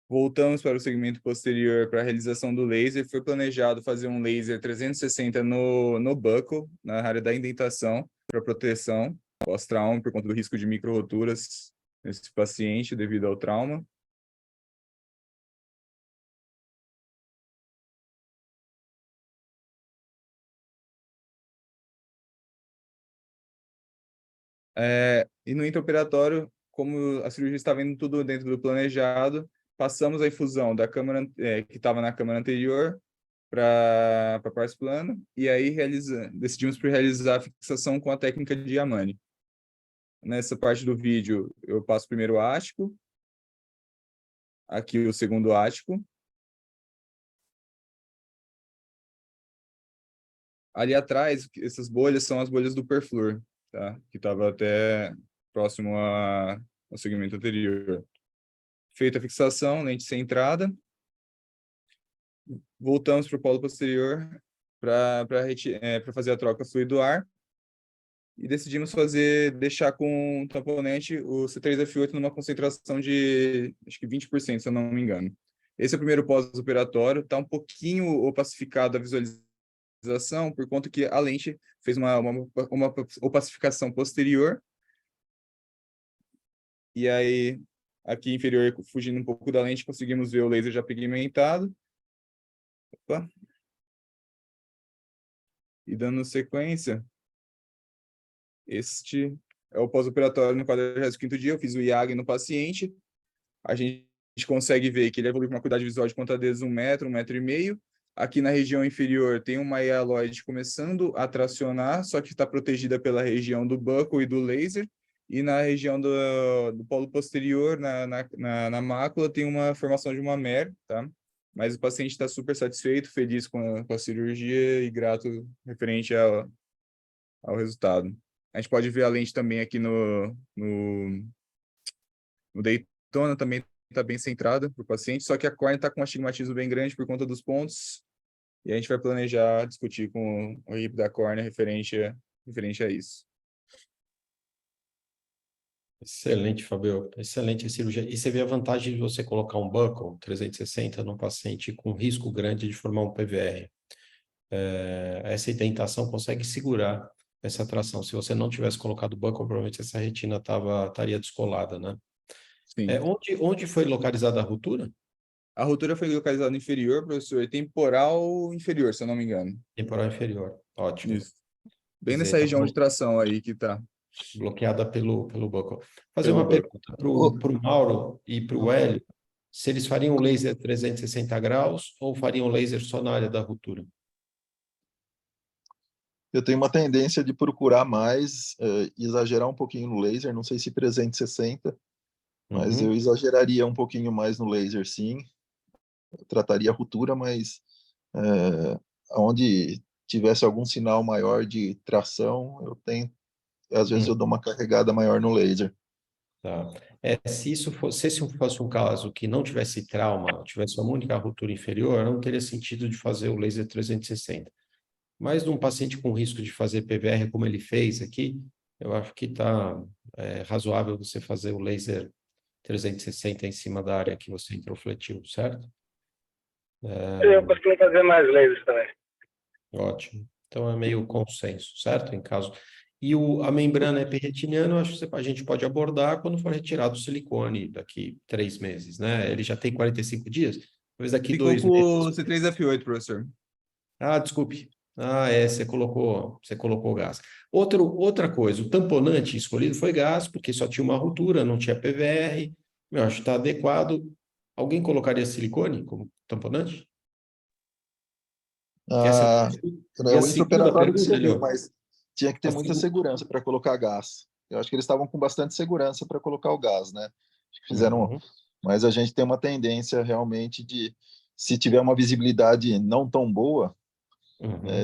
Voltamos para o segmento posterior para a realização do laser. Foi planejado fazer um laser 360 no buccal, na área da indentação, para proteção pós-trauma, por conta do risco de micro-roturas nesse paciente devido ao trauma. E no intraoperatório, como a cirurgia estava indo tudo dentro do planejado, passamos a infusão da câmara que estava na câmara anterior para a parte plana, e aí decidimos por realizar a fixação com a técnica de Yamane. Nessa parte do vídeo, eu passo o primeiro ático, aqui o segundo ático. Ali atrás, essas bolhas são as bolhas do perflor, tá? Que estava até próximo ao segmento anterior. Feita a fixação, lente centrada, voltamos para o polo posterior para fazer a troca fluido-ar e decidimos deixar com tamponete o C3F8 numa concentração de, acho que 20%, se eu não me engano. Esse é o primeiro pós-operatório, está um pouquinho opacificado a visualização, por conta que a lente fez uma opacificação posterior. E aí, aqui inferior, fugindo um pouco da lente, conseguimos ver o laser já pigmentado. Opa. E dando sequência, este é o pós-operatório no 45º dia, eu fiz o IAG no paciente. A gente consegue ver que ele evoluiu com uma acuidade visual de ponta dedos 1 metro, 1,5 metro. Aqui na região inferior tem uma hialoide começando a tracionar, só que está protegida pela região do buccal e do laser. E na região do polo posterior, na mácula, tem uma formação de uma MER, tá? Mas o paciente está super satisfeito, feliz com a cirurgia e grato referente ao resultado. A gente pode ver a lente também aqui no Daytona, também está bem centrada para o paciente, só que a córnea está com um astigmatismo bem grande por conta dos pontos, e a gente vai planejar discutir com o RIP da córnea referente a isso. Excelente, Fabio. Excelente a cirurgia. E você vê a vantagem de você colocar um buccal 360 num paciente com risco grande de formar um PVR. Essa indentação consegue segurar essa tração. Se você não tivesse colocado o buccal, provavelmente essa retina estaria descolada, né? Sim. Onde foi localizada a ruptura? A ruptura foi localizada no inferior, professor, temporal inferior, se eu não me engano. Temporal inferior. Ótimo. Isso. Bem nessa região de tração aí que está. Bloqueada pelo buccal. Fazer uma pergunta para o Mauro e para o Hélio, se eles fariam laser 360 graus ou fariam laser só na área da ruptura? Eu tenho uma tendência de procurar mais, exagerar um pouquinho no laser, não sei se 360, mas eu exageraria um pouquinho mais no laser, sim. Eu trataria a ruptura, mas onde tivesse algum sinal maior de tração, às vezes eu dou uma carregada maior no laser. Tá. Se esse fosse um caso que não tivesse trauma, tivesse uma única ruptura inferior, não teria sentido de fazer o laser 360. Mas num paciente com risco de fazer PVR, como ele fez aqui, eu acho que está razoável você fazer o laser 360 em cima da área que você introfletiu, certo? Eu costumo fazer mais lasers também. Ótimo. Então é meio consenso, certo? Em caso... E a membrana epirretiniana, eu acho que a gente pode abordar quando for retirado o silicone daqui 3 meses, né? Ele já tem 45 dias? Talvez daqui 2 meses. Ficou com o C3F8, professor. Desculpe. Você colocou gás. Outra coisa, o tamponante escolhido foi gás, porque só tinha uma ruptura, não tinha PVR. Eu acho que está adequado. Alguém colocaria silicone como tamponante? O intraoperatório tudo bem, mas tinha que ter muita segunda... segurança para colocar gás. Eu acho que eles estavam com bastante segurança para colocar o gás, né? Acho que fizeram, mas a gente tem uma tendência realmente de, se tiver uma visibilidade não tão boa,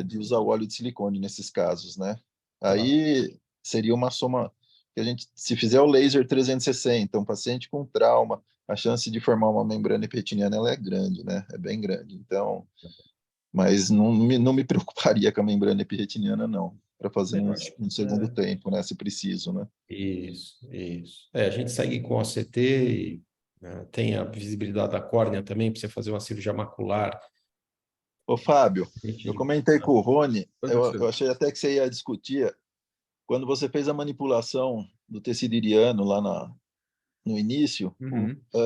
de usar o óleo de silicone nesses casos, né? Aí seria uma soma que a gente, se fizer o laser 360, um paciente com trauma, a chance de formar uma membrana epiteliana ela é grande, né? É bem grande. Então, mas não me preocuparia com a membrana epirretiniana, não, para fazer um segundo tempo, né? Se preciso, né? Isso. A gente segue com OCT e tem a visibilidade da córnea também, para você fazer uma cirurgia macular. Ô, Fábio, eu comentei com o Rony, eu achei até que você ia discutir, quando você fez a manipulação do tecido iliano lá no início,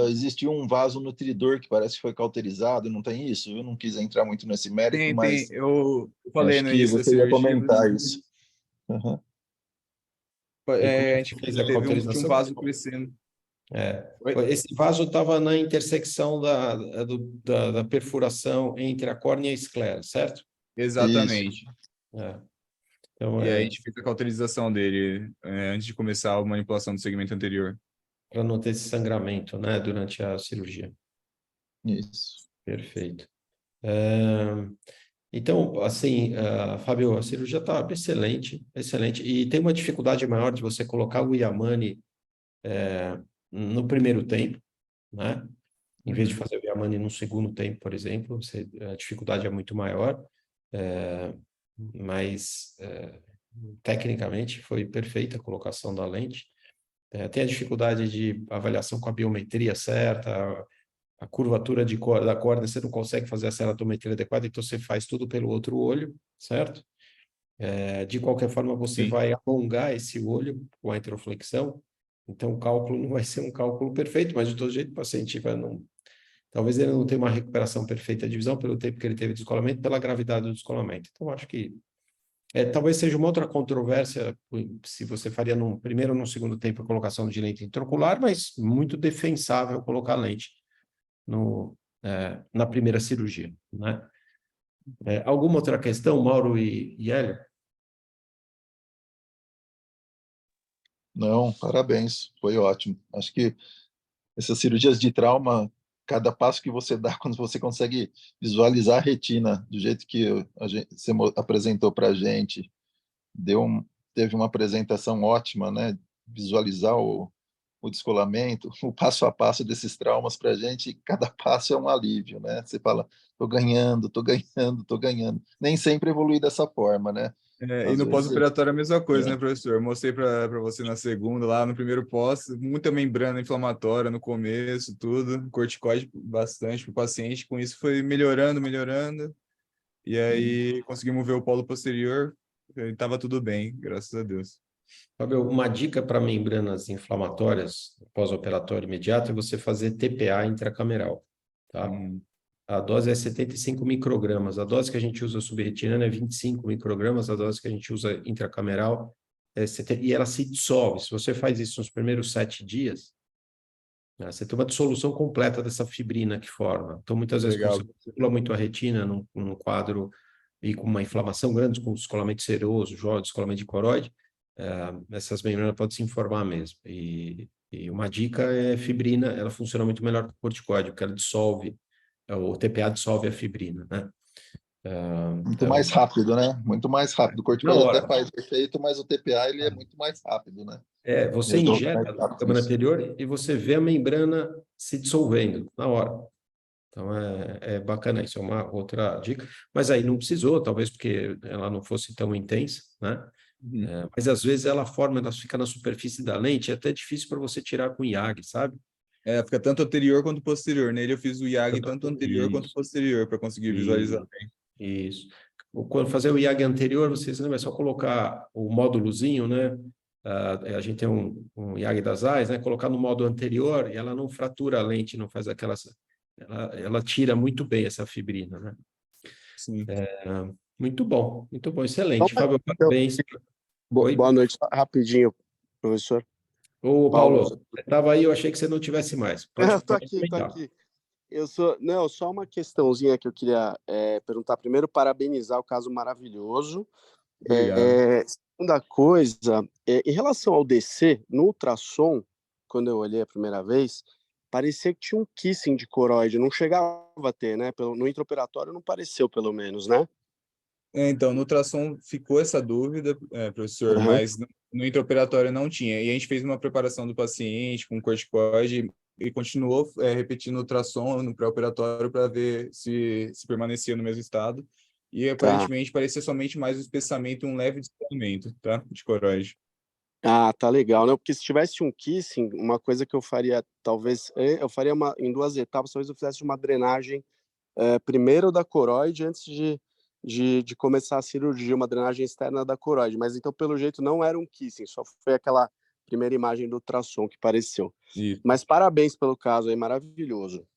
existia um vasonutridor que parece que foi cauterizado, não tem isso? Eu não quis entrar muito nesse mérito, mas eu falei no início da você ia cirurgia, comentar isso. A gente tinha um vaso crescendo. Esse vaso estava na intersecção da perfuração entre a córnea e a esclera, certo? Exatamente. Então, e aí a gente fez a cauterização dele antes de começar a manipulação do segmento anterior. Para não ter esse sangramento, né, durante a cirurgia. Isso. Perfeito. Então, assim, Fábio, a cirurgia está excelente, excelente. E tem uma dificuldade maior de você colocar o Yamane no primeiro tempo, né? Em vez de fazer o Yamane no segundo tempo, por exemplo, a dificuldade é muito maior. Mas tecnicamente foi perfeita a colocação da lente. Tem a dificuldade de avaliação com a biometria certa, a curvatura da córnea, você não consegue fazer a ceratometria adequada, então você faz tudo pelo outro olho, certo? De qualquer forma, você Sim. vai alongar esse olho com a introflexão, então o cálculo não vai ser um cálculo perfeito, mas de todo jeito o paciente vai não... Talvez ele não tenha uma recuperação perfeita de visão pelo tempo que ele teve de descolamento, pela gravidade do descolamento. Então, acho que talvez seja uma outra controvérsia se você faria no primeiro ou no segundo tempo a colocação de lente intraocular, mas muito defensável colocar lente na primeira cirurgia, né? Alguma outra questão, Mauro e Hélio? Não, parabéns, foi ótimo. Acho que essas cirurgias de trauma, cada passo que você dá, quando você consegue visualizar a retina do jeito que você apresentou para a gente, teve uma apresentação ótima, né? Visualizar o descolamento, o passo a passo desses traumas para a gente, cada passo é um alívio, né? Você fala, tô ganhando, tô ganhando, tô ganhando. Nem sempre evolui dessa forma, né? E no pós-operatório é a mesma coisa, É. né, professor? Eu mostrei para você na segunda, lá no primeiro pós, muita membrana inflamatória no começo, tudo, corticoide bastante para o paciente, com isso foi melhorando, e aí conseguimos ver o polo posterior, estava tudo bem, graças a Deus. Fábio, uma dica para membranas inflamatórias pós-operatório imediato é você fazer TPA intracameral, tá? A dose é 75 microgramas. A dose que a gente usa subretinana é 25 microgramas. A dose que a gente usa intracameral é 70, e ela se dissolve. Se você faz isso nos primeiros 7 dias, né, você tem uma dissolução completa dessa fibrina que forma. Então, muitas vezes, quando Legal. você manipula muito a retina num quadro e com uma inflamação grande, com descolamento seroso, descolamento de coroide, essas membranas podem se informar mesmo. E uma dica é fibrina, ela funciona muito melhor que o corticoide, porque ela dissolve, o TPA dissolve a fibrina, né? Muito mais rápido, né? Muito mais rápido. O corticoide até faz efeito, mas o TPA ele é muito mais rápido, né? Você injeta na câmara anterior e você vê a membrana se dissolvendo na hora. Então, é bacana, isso é uma outra dica. Mas aí não precisou, talvez porque ela não fosse tão intensa, né? Mas às vezes ela fica na superfície da lente, é até difícil para você tirar com IAG, sabe? Fica tanto anterior quanto posterior. Nele eu fiz o IAG tanto anterior quanto posterior para conseguir visualizar bem. Isso. Quando fazer o IAG anterior, vocês lembram, é só colocar o módulozinho, né? A gente tem um IAG das eyes, né? Colocar no modo anterior e ela não fratura a lente, não faz aquelas... Ela tira muito bem essa fibrina, né? Sim. Muito bom, excelente. Fábio, parabéns. Boa noite, rapidinho, professor. Ô, Paulo, você estava aí, eu achei que você não tivesse mais. Tô aqui. Só uma questãozinha que eu queria perguntar. Primeiro, parabenizar o caso maravilhoso. Segunda coisa, em relação ao DC, no ultrassom, quando eu olhei a primeira vez, parecia que tinha um kissing de coroide, não chegava a ter, né? No intraoperatório não pareceu, pelo menos, né? Então, no ultrassom ficou essa dúvida, professor, mas no intraoperatório não tinha. E a gente fez uma preparação do paciente com corticoide e continuou repetindo o ultrassom no pré-operatório para ver se permanecia no mesmo estado. E aparentemente parecia somente mais um espessamento e um leve descolamento, tá? De coroide. Ah, tá legal, né? Porque se tivesse um kissing, uma coisa que eu faria, talvez, eu faria em 2 etapas, talvez eu fizesse uma drenagem primeiro da coroide antes de começar a cirurgia, uma drenagem externa da coroide, mas então pelo jeito não era um kissing, só foi aquela primeira imagem do ultrassom que pareceu. Isso. Mas parabéns pelo caso aí, maravilhoso.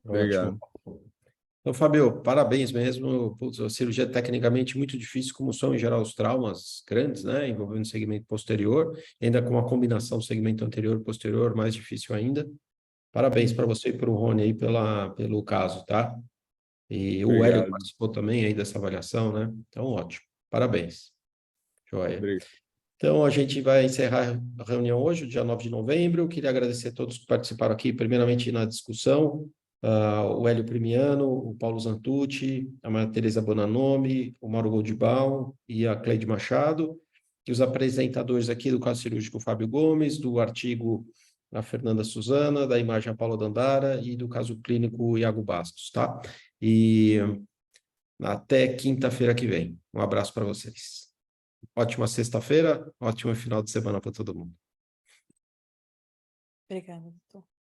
Obrigado. Então, Fábio, parabéns mesmo. A cirurgia é tecnicamente muito difícil, como são em geral os traumas grandes, né, envolvendo o segmento posterior, ainda com a combinação do segmento anterior e posterior, mais difícil ainda. Parabéns para você e para o Rony aí pelo caso, tá? E o Hélio participou também aí dessa avaliação, né? Então, ótimo. Parabéns. Joia. Obrigado. Então, a gente vai encerrar a reunião hoje, dia 9 de novembro. Eu queria agradecer a todos que participaram aqui, primeiramente na discussão, o Hélio Primiano, o Paulo Zantucci, a Maria Tereza Bonanomi, o Mauro Goldbaum e a Cleide Machado, e os apresentadores aqui do caso cirúrgico Fábio Gomes, do artigo a Fernanda Suzana, da imagem a Paula Dandara e do caso clínico Iago Bastos, tá? E até quinta-feira que vem. Um abraço para vocês. Ótima sexta-feira, ótimo final de semana para todo mundo. Obrigada, doutor.